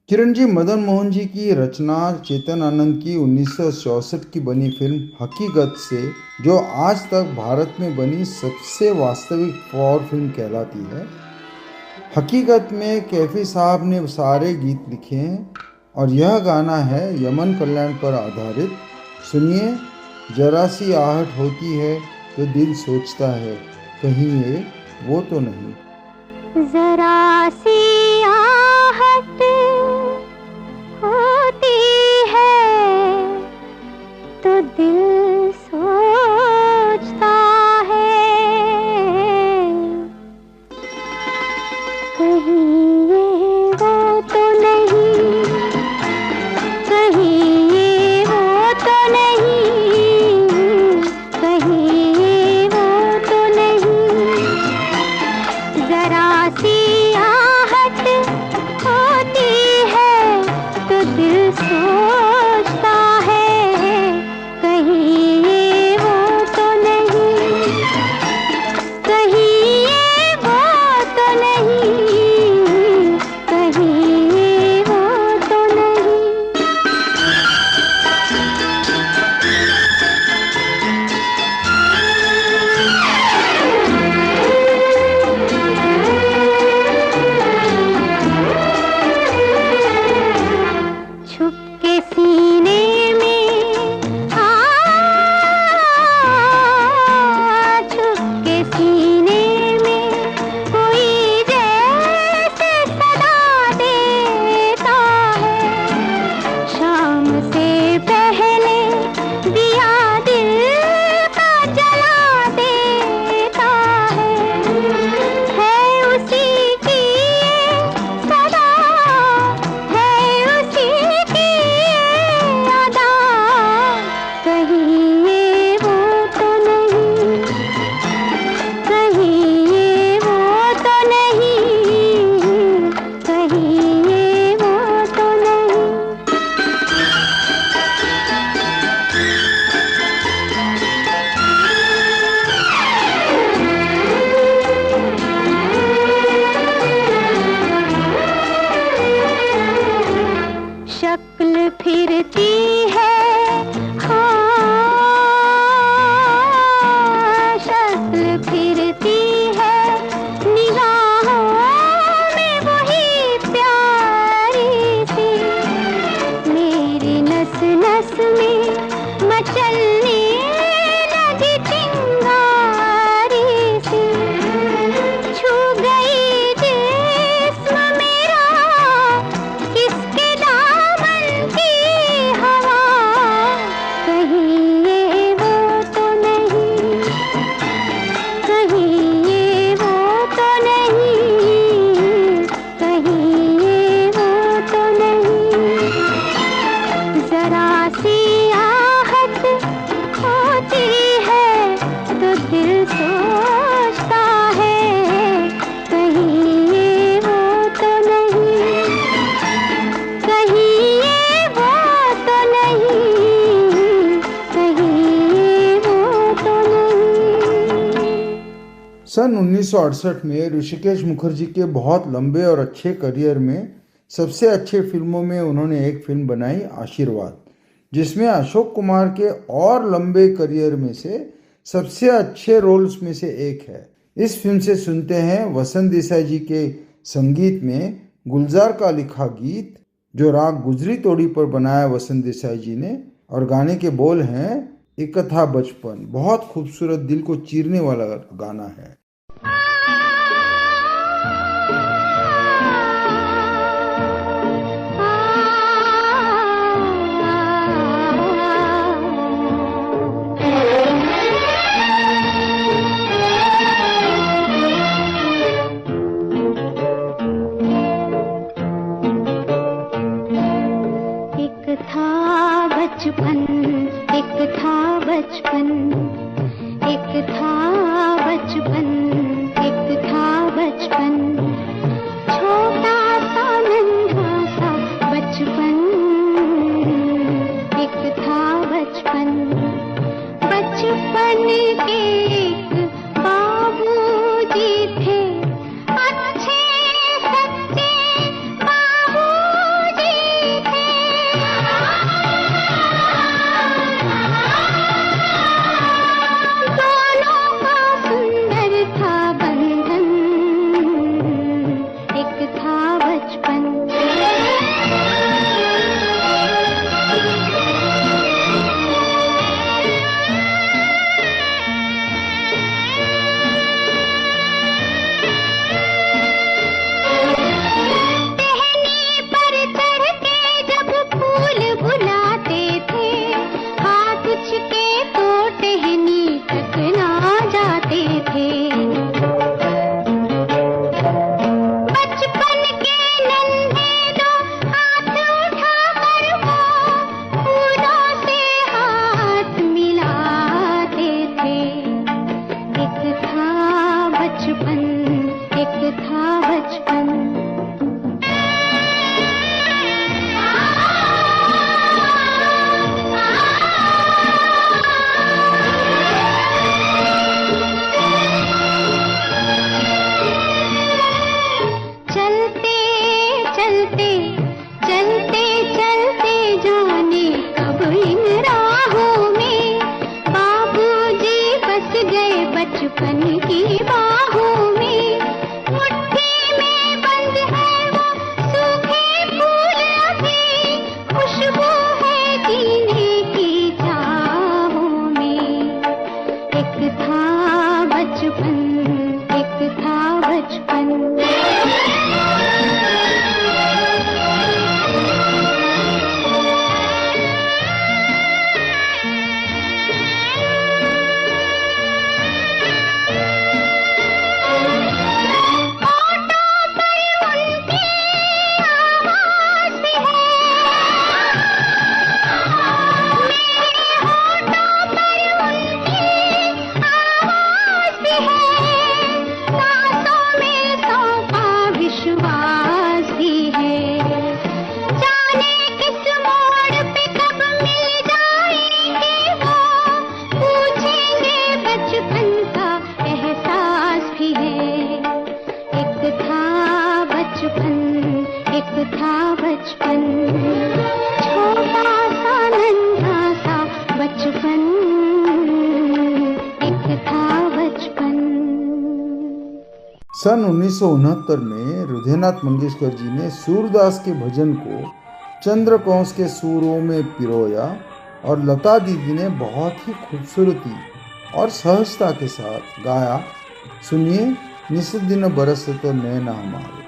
चिरंजीव मदन मोहन जी की रचना चेतन आनंद की 1964 की बनी फिल्म हकीकत से, जो आज तक भारत में बनी सबसे वास्तविक वॉर फिल्म कहलाती है। हकीकत में कैफी साहब ने सारे गीत लिखे हैं और यह गाना है यमन कल्याण पर आधारित। सुनिए, जरा सी आहट होती है तो दिल सोचता है कहीं ये वो तो नहीं। जरा सी आहट होती है तो दिल सोचता है कहीं ये वो तो नहीं, कहीं ये वो तो नहीं, कहीं ये वो तो नहीं। जरा सी आहट होती है तो दिल सोचता है कहीं ये वो तो नहीं, कहीं ये वो तो नहीं, कहीं ये वो तो नहीं। छुप के सीने में छुप के सीने में कोई जैसे सदा देता है। शाम से पहले दिया दिल का जला देता है उसी की ये सदा, है उसी की ये अदा। कहीं ये वो तो नहीं, कहीं ये वो तो नहीं, कहीं ये वो तो नहीं। शक्ल फिरती है, हाँ शक्ल फिरती है निगाहों में वही प्यारी सी। मेरी नस नस में मचलने लगी चिंगारी सी। छू गई जिस्म मेरा किसके दामन की हवा। कहीं ये वो तो नहीं, कहीं ये वो तो नहीं, कहीं ये वो तो नहीं। जरा सी आहट होती है तो दिल सोचता है कहीं ये वो तो नहीं, कहीं ये वो तो नहीं, कहीं ये वो तो नहीं। सन 1968 में ऋषिकेश मुखर्जी के बहुत लंबे और अच्छे करियर में सबसे अच्छे फिल्मों में उन्होंने एक फिल्म बनाई आशीर्वाद, जिसमें अशोक कुमार के और लंबे करियर में से सबसे अच्छे रोल्स में से एक है। इस फिल्म से सुनते हैं वसंत देसाई जी के संगीत में गुलजार का लिखा गीत, जो राग गुजरी तोड़ी पर बनाया वसंत देसाई जी ने, और गाने के बोल हैं एक था बचपन। बहुत खूबसूरत, दिल को चीरने वाला गाना है। एक था बचपन, एक था बचपन, एक था बचपन बाहों में, मुट्ठी में बंद है वो सूखे फूल अभी, खुशबू है जीने की चाहों में। एक था बचपन, एक था बचपन। सन 1969 में हृदयनाथ मंगेशकर जी ने सूरदास के भजन को चंद्रकौंस के सुरों में पिरोया और लता दीदी ने बहुत ही खूबसूरती और सहजता के साथ गाया। सुनिए, निस दिन बरस तो नैना हमारे।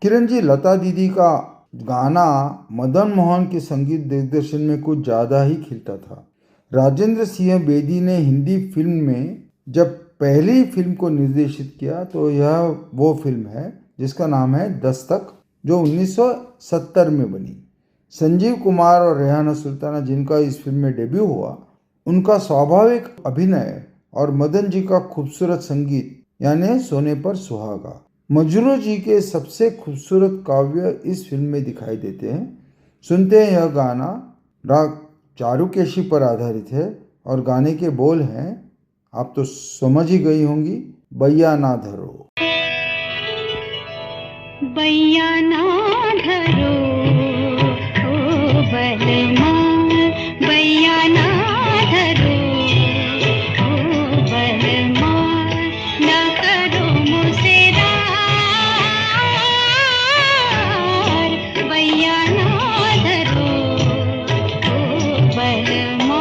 किरण जी, लता दीदी का गाना मदन मोहन के संगीत दिग्दर्शन में कुछ ज़्यादा ही खिलता था। राजेंद्र सिंह बेदी ने हिंदी फिल्म में जब पहली फिल्म को निर्देशित किया तो यह वो फिल्म है जिसका नाम है दस्तक, जो 1970 में बनी। संजीव कुमार और रेहाना सुल्ताना, जिनका इस फिल्म में डेब्यू हुआ, उनका स्वाभाविक अभिनय और मदन जी का खूबसूरत संगीत यानी सोने पर सुहागा मजरू जी के सबसे खूबसूरत काव्य इस फिल्म में दिखाई देते हैं। सुनते हैं, यह गाना राग चारुकेशी पर आधारित है और गाने के बोल हैं, आप तो समझ ही गई होंगी, बैया ना धरो। बैया ना धरो ओ बलमा, बैया ना धरो ओ बलमा, ना करो मुझसे रार, बैया ना धरो ओ बलमा।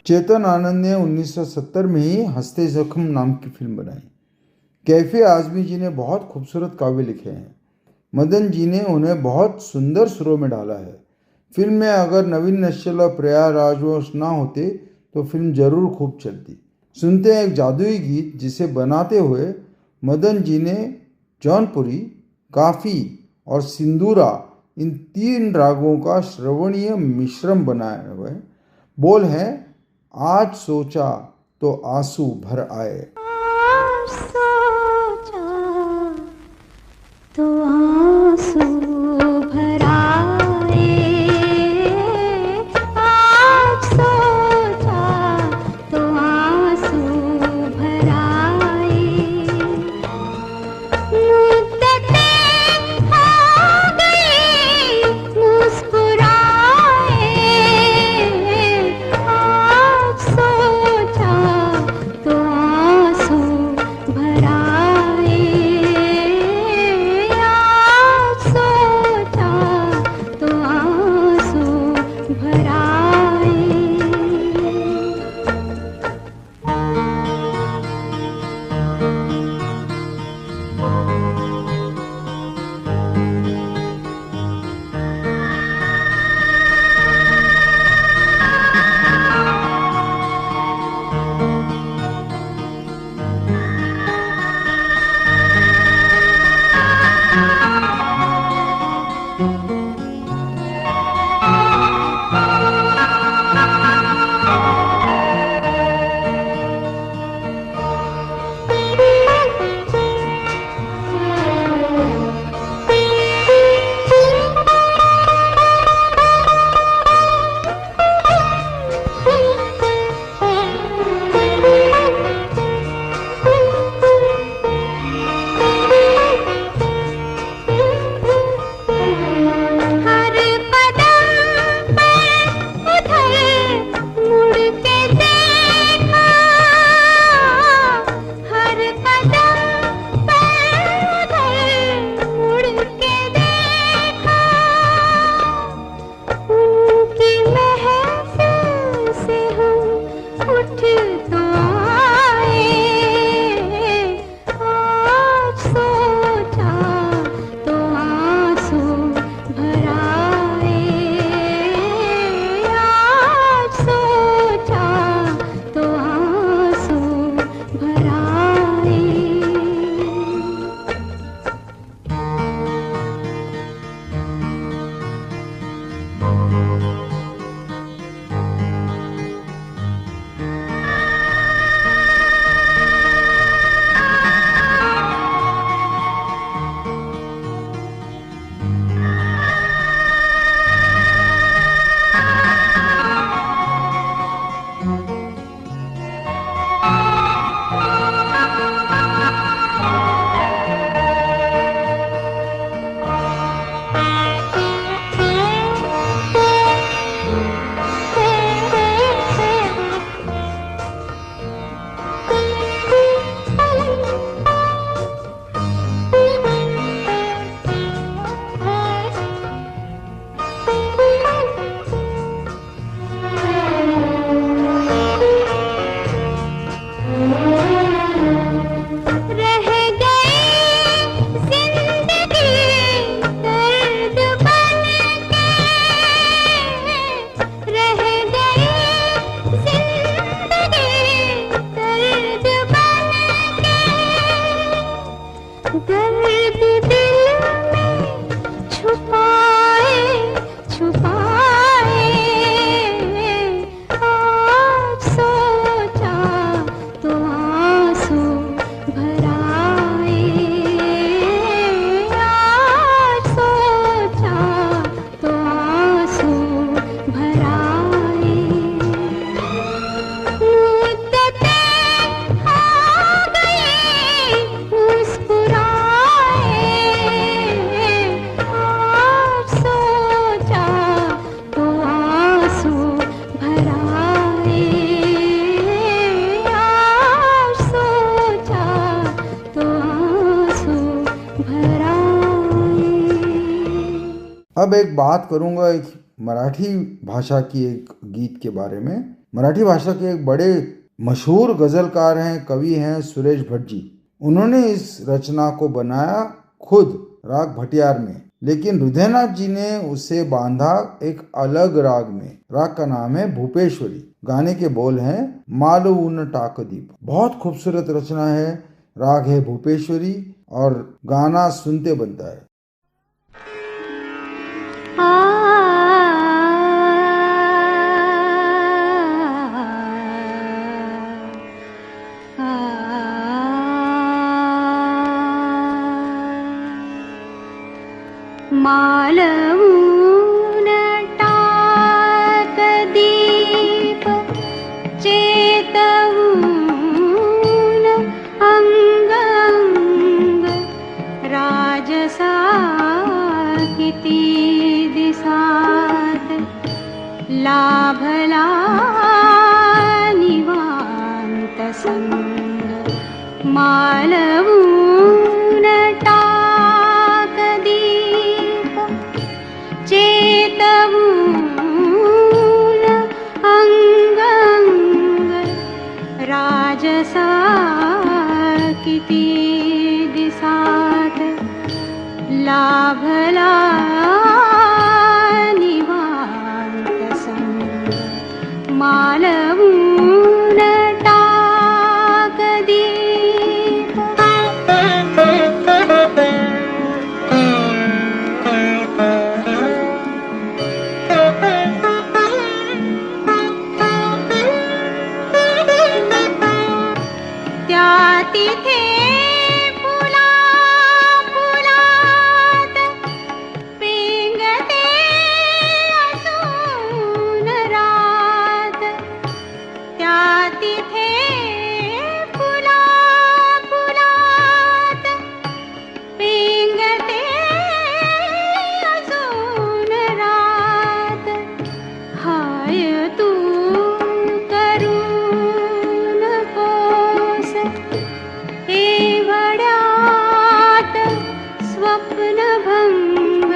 चेतन आनंद ने 1970 में ही हंसते जख्म नाम की फिल्म बनाई। कैफी आजमी जी ने बहुत खूबसूरत काव्य लिखे हैं। मदन जी ने उन्हें बहुत सुंदर सुरों में डाला है। फिल्म में अगर नवीन नश्यल और प्रिया राजवंश ना होते तो फिल्म जरूर खूब चलती। सुनते हैं एक जादुई गीत जिसे बनाते हुए मदन जी ने जौनपुरी, काफी और सिंदूरा इन 3 रागों का श्रवणीय मिश्रण बनाए हुए। बोल हैं, आज सोचा तो आंसू भर आए। आज सोचा तो आंसू भर आए, आज सोचा तो आंसू भर आए, मुद्दतें हो गई मुस्कुराए, आज सोचा तो आंसू भर आए, अब एक बात करूंगा एक मराठी भाषा की एक गीत के बारे में। मराठी भाषा के एक बड़े मशहूर गजलकार हैं, कवि हैं सुरेश भट जी। उन्होंने इस रचना को बनाया खुद राग भटियार में, लेकिन हृदयनाथ जी ने उसे बांधा एक अलग राग में। राग का नाम है भूपेश्वरी। गाने के बोल हैं मालवून टाकदीप। बहुत खूबसूरत रचना है, राग है भूपेश्वरी और गाना सुनते बनता है। मालवून टाकदीप चेतवून अंग अंग राजसा किती दिसात लाभला निवांत संग। मालवून टाकदीप चेतवून अंग अंग राजसा किती दिसात लाभला निवांत संग। मालवून टाकदीप त्या तिथे फुला फुलात पेंगते असून रात। त्या तिथे फुला फुलात पेंगते असून रात। हाय तू करून कोस एवढ्यात स्वप्नभंग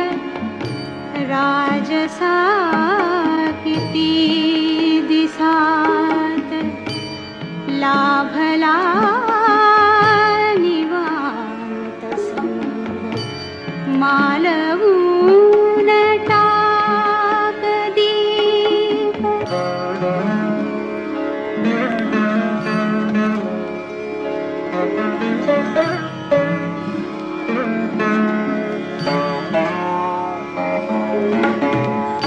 राजसा किती दिसात लाभला निवांत संग। मालवून टाकदीप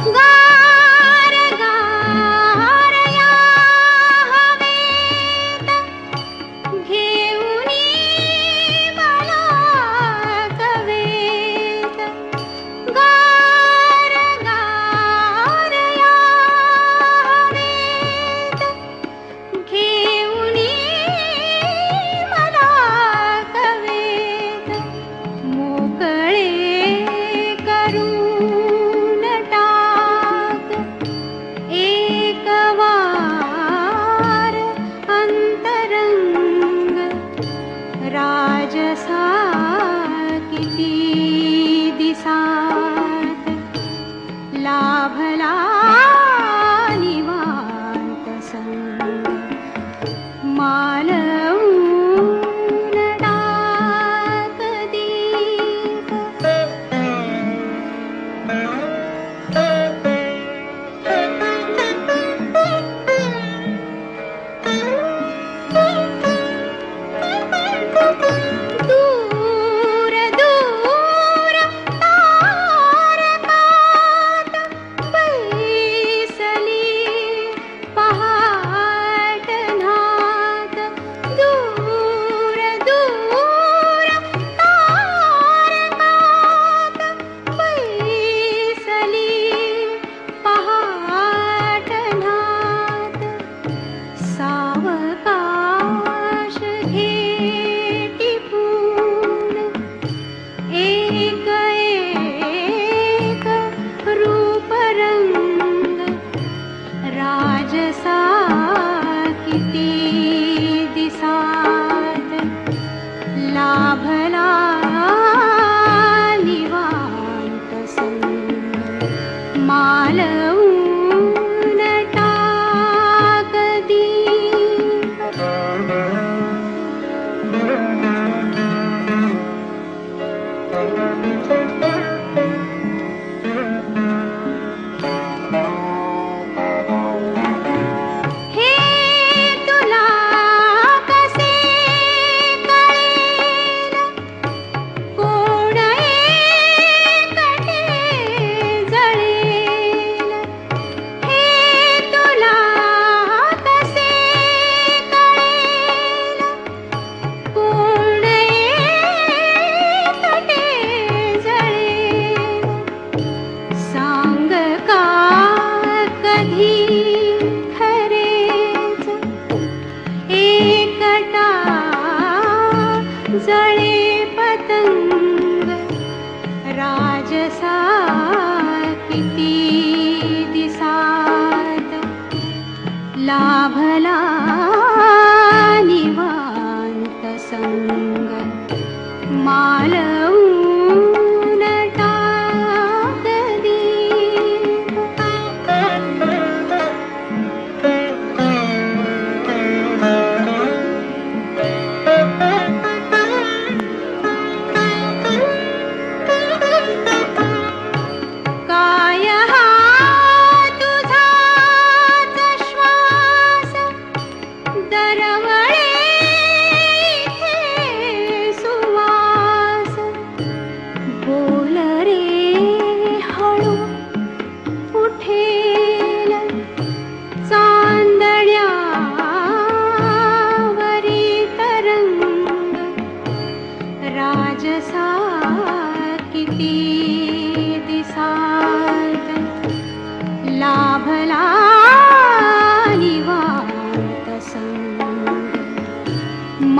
गार गार या हवेत घेऊनी मला कवेत। गार गार या हवेत घेऊनी मला कवेत।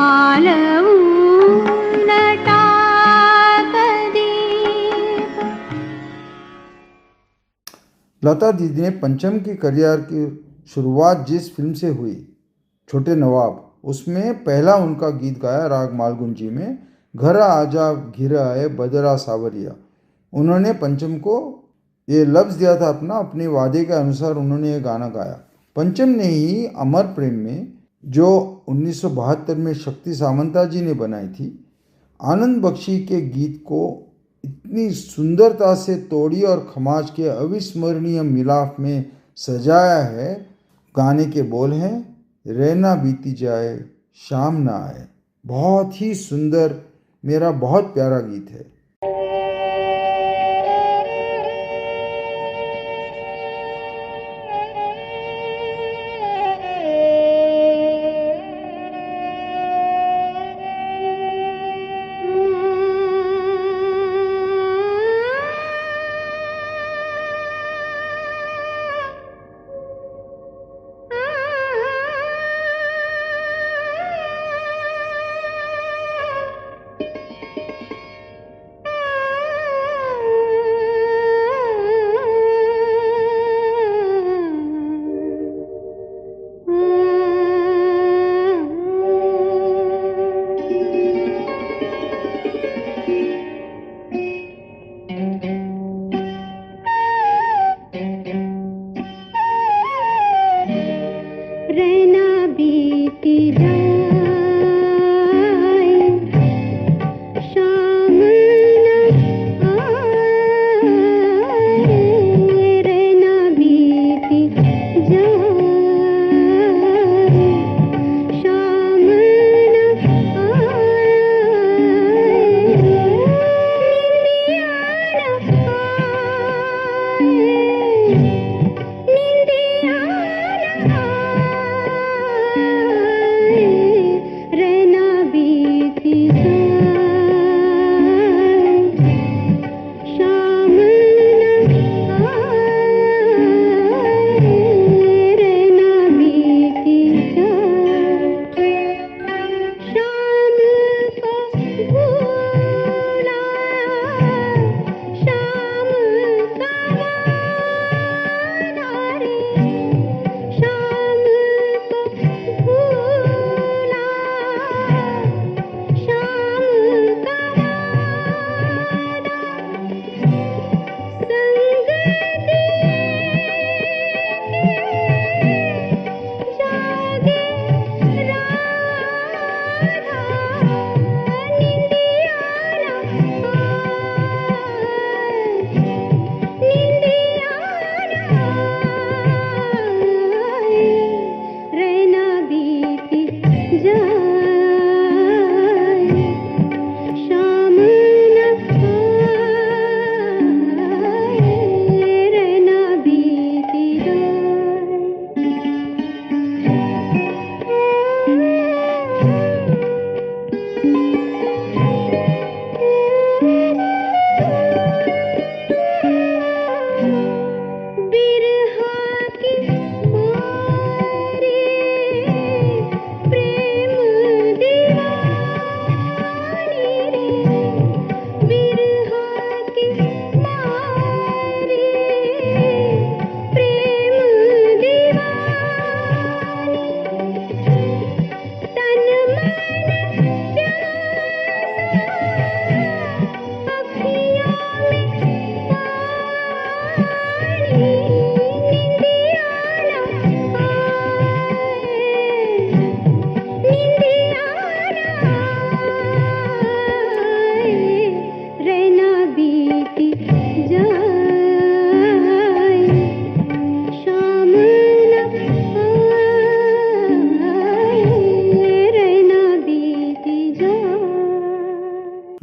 मालवू लता दीदी ने पंचम की करियर की शुरुआत जिस फिल्म से हुई, छोटे नवाब, उसमें पहला उनका गीत गाया राग मालगुंजी में, घर आजा घिर आए बदरा सावरिया। उन्होंने पंचम को ये लफ्ज़ दिया था अपने वादे के अनुसार उन्होंने ये गाना गाया। पंचम ने ही अमर प्रेम में, जो 1972 में शक्ति सामंता जी ने बनाई थी, आनंद बख्शी के गीत को इतनी सुंदरता से तोड़ी और खमाज के अविस्मरणीय मिलाप में सजाया है। गाने के बोल हैं, रहना बीती जाए शाम ना आए। बहुत ही सुंदर, मेरा बहुत प्यारा गीत है।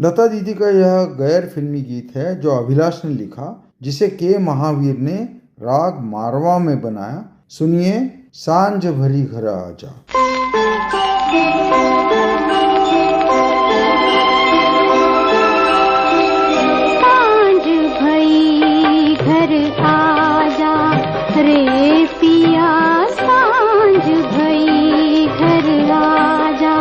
लता दीदी का यह गैर फिल्मी गीत है जो अभिलाष ने लिखा, जिसे के महावीर ने राग मारवा में बनाया। सुनिए, सांझ भरी घर आजा। सांझ भई घर आजा रे पिया, सांझ भई घर आजा।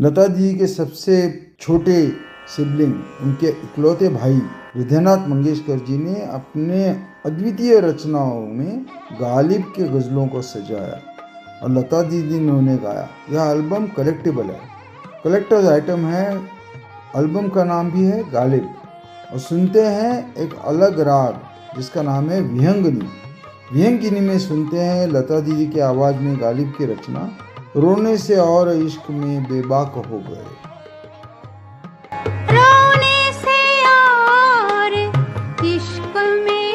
लता जी के सबसे छोटे सिबलिंग, उनके इकलौते भाई हृदयनाथ मंगेशकर जी ने अपने अद्वितीय रचनाओं में गालिब के गज़लों को सजाया और लता दीदी ने उन्हें गाया। यह एल्बम कलेक्टिबल है, कलेक्टर्स आइटम है। एल्बम का नाम भी है गालिब। और सुनते हैं एक अलग राग जिसका नाम है विहंगिनी। विहंगिनी में सुनते हैं लता दीदी की आवाज़ में गालिब की रचना रोने से और इश्क में बेबाक हो गए। रोने से और इश्क में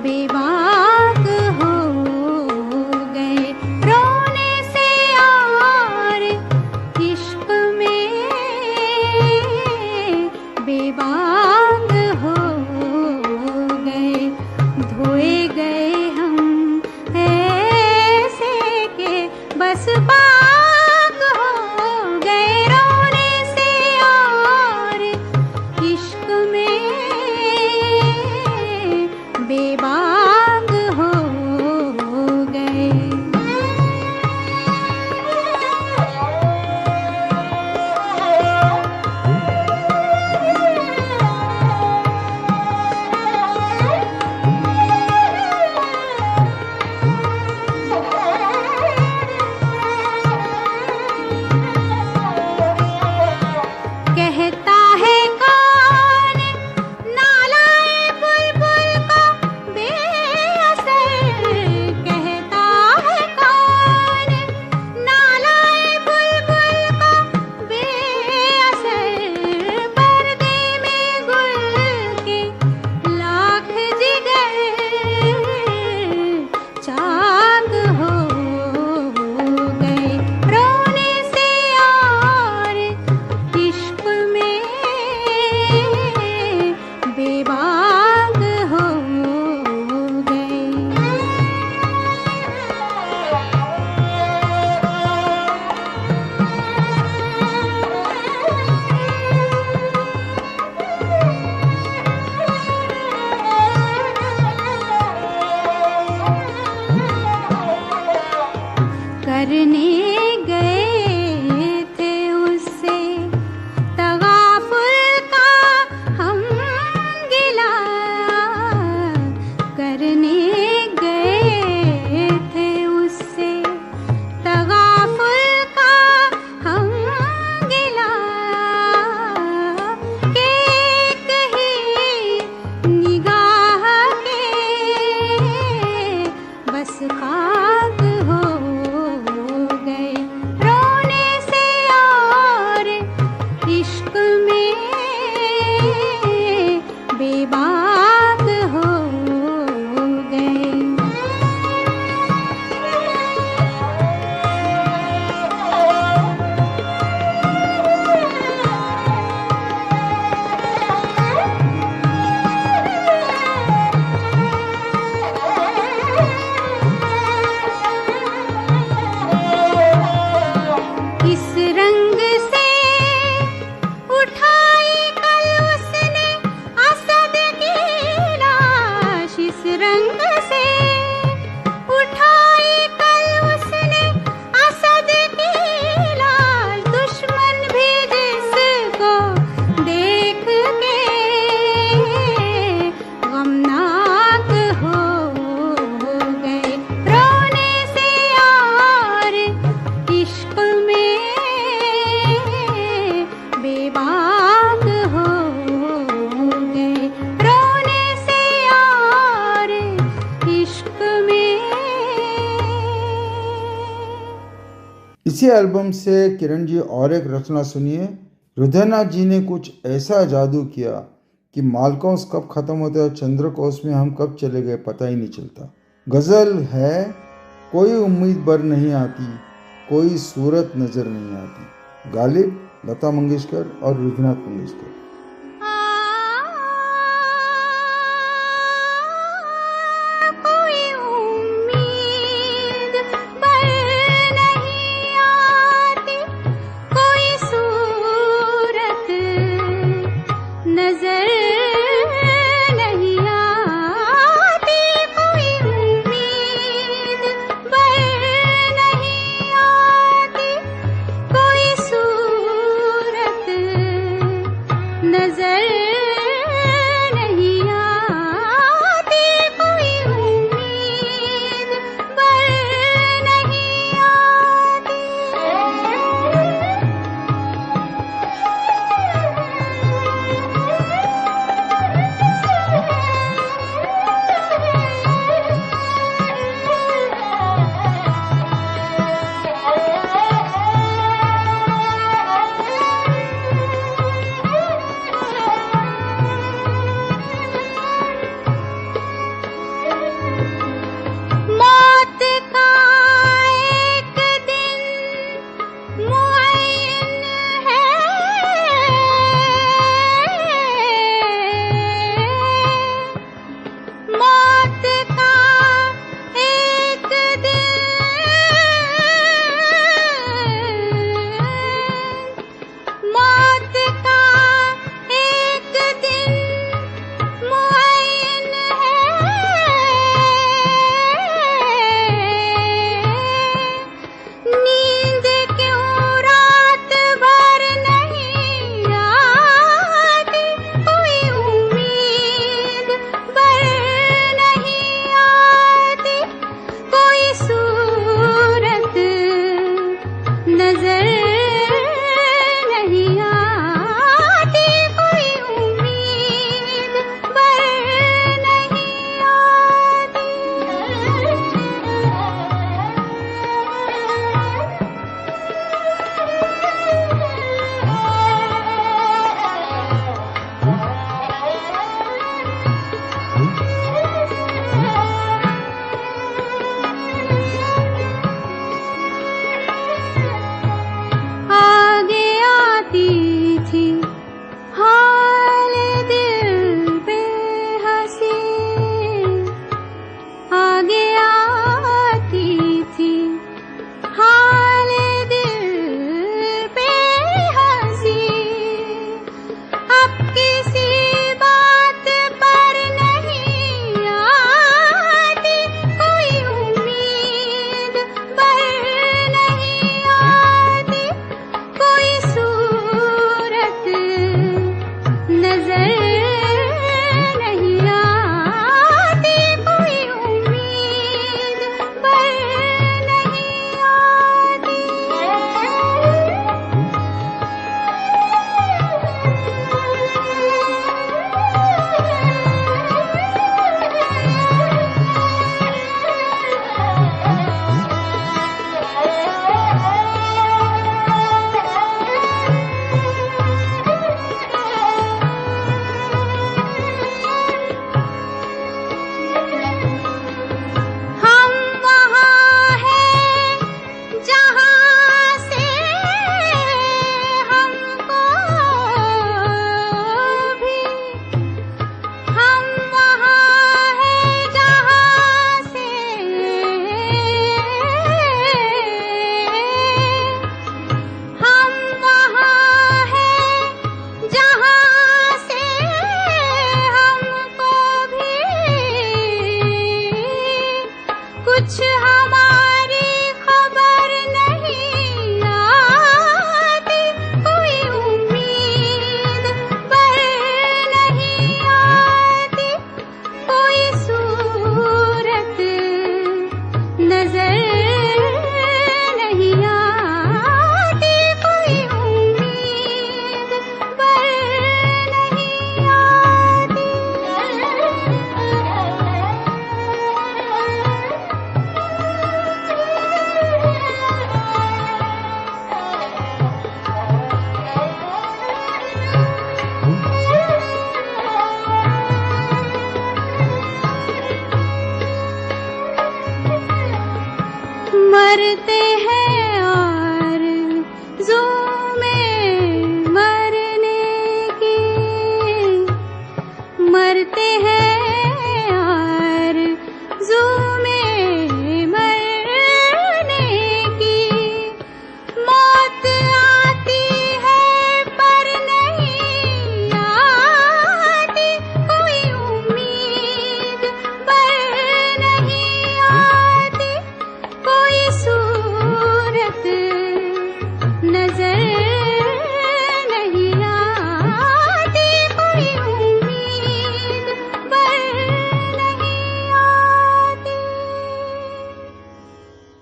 बेबाक हो गए, रोने से और इश्क में बेबाक हो गए, धोए गए हम ऐसे के बस बाक हो इश्क में बेबाक हो गए। इस रंग से उठाई कल उसने असद की लाश, इस रंग से उठाई कल उसने असद की लाश, दुश्मन भी जिसको देख के गमनाक हो गए। रोने से यार इश्क में बेबाक हो गए। रोने से यार इश्क में। इसी एल्बम से किरण जी और एक रचना सुनिए। हृदयनाथ जी ने कुछ ऐसा जादू किया कि मालकोस कब खत्म होते और चंद्रकोश में हम कब चले गए पता ही नहीं चलता। गजल है कोई उम्मीद बर नहीं आती, कोई सूरत नजर नहीं आती। गालिब, लता मंगेशकर और रघुनाथ मंगेशकर। कोई उम्मीद पर नहीं आती, कोई सूरत नजर नहीं आती, कोई उम्मीद पर नहीं आती, कोई सूरत नजर नहीं आती, कोई उम्मीद पर नहीं आती।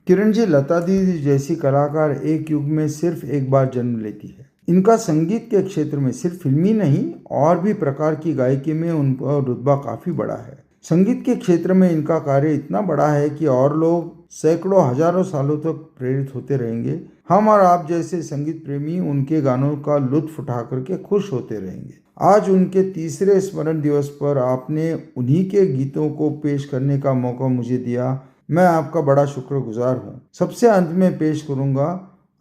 किरण जी, लता दीदी जैसी कलाकार एक युग में सिर्फ एक बार जन्म लेती है। इनका संगीत के क्षेत्र में सिर्फ फिल्मी नहीं और भी प्रकार की गायकी में उनका रुतबा काफी बड़ा है। संगीत के क्षेत्र में इनका कार्य इतना बड़ा है कि और लोग सैकड़ों हजारों सालों तक प्रेरित होते रहेंगे। हम और आप जैसे संगीत प्रेमी उनके गानों का लुत्फ उठा करके खुश होते रहेंगे। आज उनके 3रे स्मरण दिवस पर आपने उन्हीं के गीतों को पेश करने का मौका मुझे दिया। मैं आपका बड़ा शुक्रगुजार हूँ। सबसे अंत में पेश करूंगा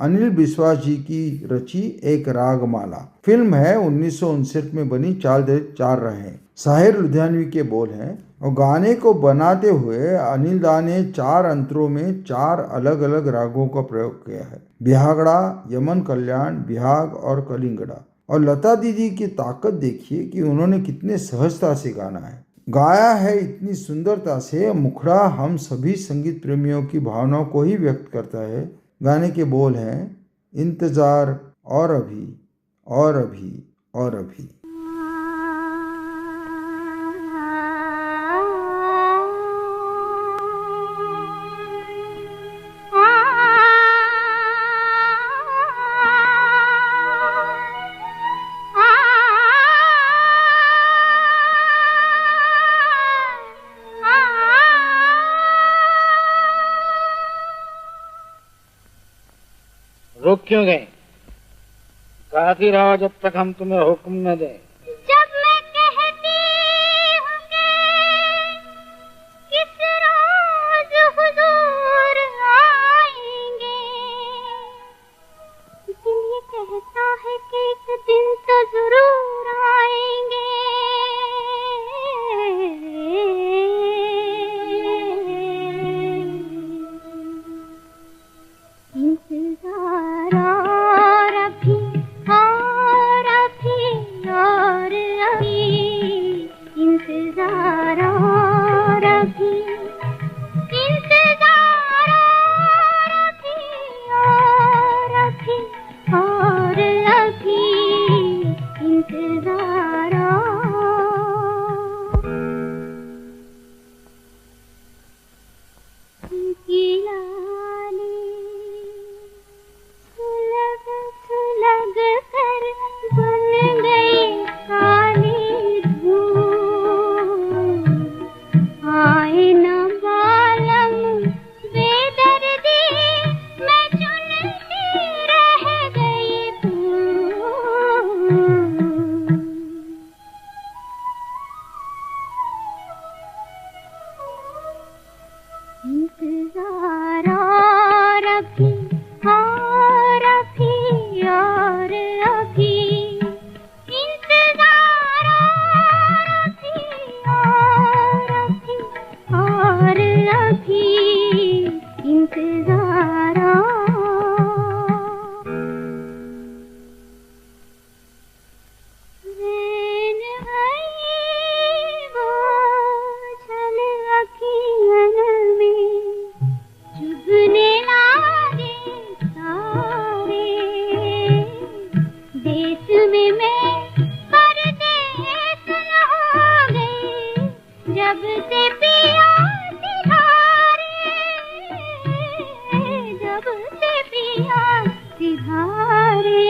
अनिल बिस्वास जी की रची एक रागमाला। फिल्म है 1959 में बनी चाल दे चार रहे। साहिर लुधियानवी के बोल हैं और गाने को बनाते हुए अनिल दा ने 4 अंतरों में 4 अलग अलग रागों का प्रयोग किया है। बिहागड़ा, यमन कल्याण, बिहाग और कलिंगड़ा। और लता दीदी की ताकत देखिए कि उन्होंने कितने सहजता से गाया है इतनी सुंदरता से। मुखड़ा हम सभी संगीत प्रेमियों की भावनाओं को ही व्यक्त करता है। गाने के बोल हैं इंतजार और अभी और अभी और अभी। रुक क्यों गए? गाती रहो जब तक हम तुम्हें हुक्म न दें। जब मैं कहती हूँ कि किस रोज हुजूर आएंगे, दिल ये कहता है कि एक दिन तो जरूर आएंगे। इंतजार और अभी और अभी और अभी, इंतजार और अभी, इंतजार और अभी और अभी और अभी, इंतजार सुलग कर बन गई काली धूप, आए न बालम बेदर्दी, मैं चुनती रह गई फूल। इंतजार और अभी और अभी और अभी, इंतजार और अभी और अभी और अभी, इंतजार। रैन आई बोझल अखियन में, चुभने लागे सारे देश में मैं परदेस न हो गई, जब से पिया सिधारे, जब से पिया सिधारे।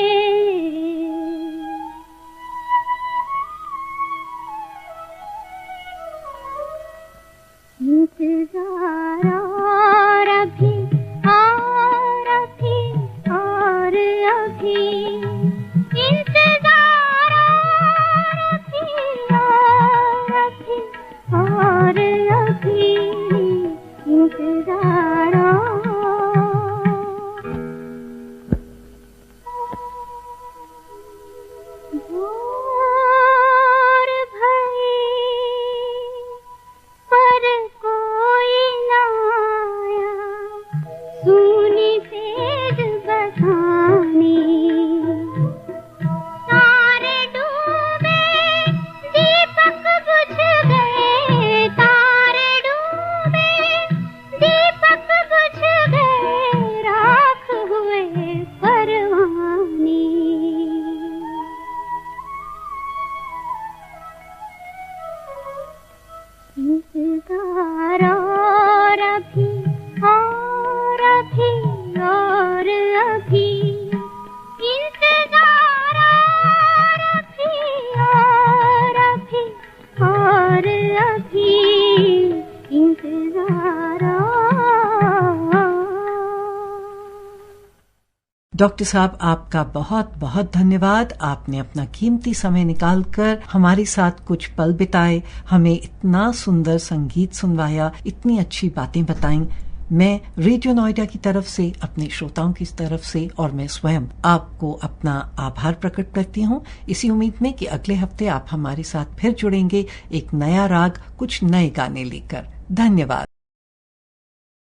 इंतजार और अभी और अभी और अभी, इंतजार और अभी और अभी और अभी, डॉक्टर साहब, आपका बहुत बहुत धन्यवाद। आपने अपना कीमती समय निकालकर हमारे साथ कुछ पल बिताए, हमें इतना सुंदर संगीत सुनवाया, इतनी अच्छी बातें बताई। मैं रेडियो नोएडा की तरफ से, अपने श्रोताओं की तरफ से और मैं स्वयं आपको अपना आभार प्रकट करती हूँ, इसी उम्मीद में कि अगले हफ्ते आप हमारे साथ फिर जुड़ेंगे एक नया राग, कुछ नए गाने लेकर। धन्यवाद।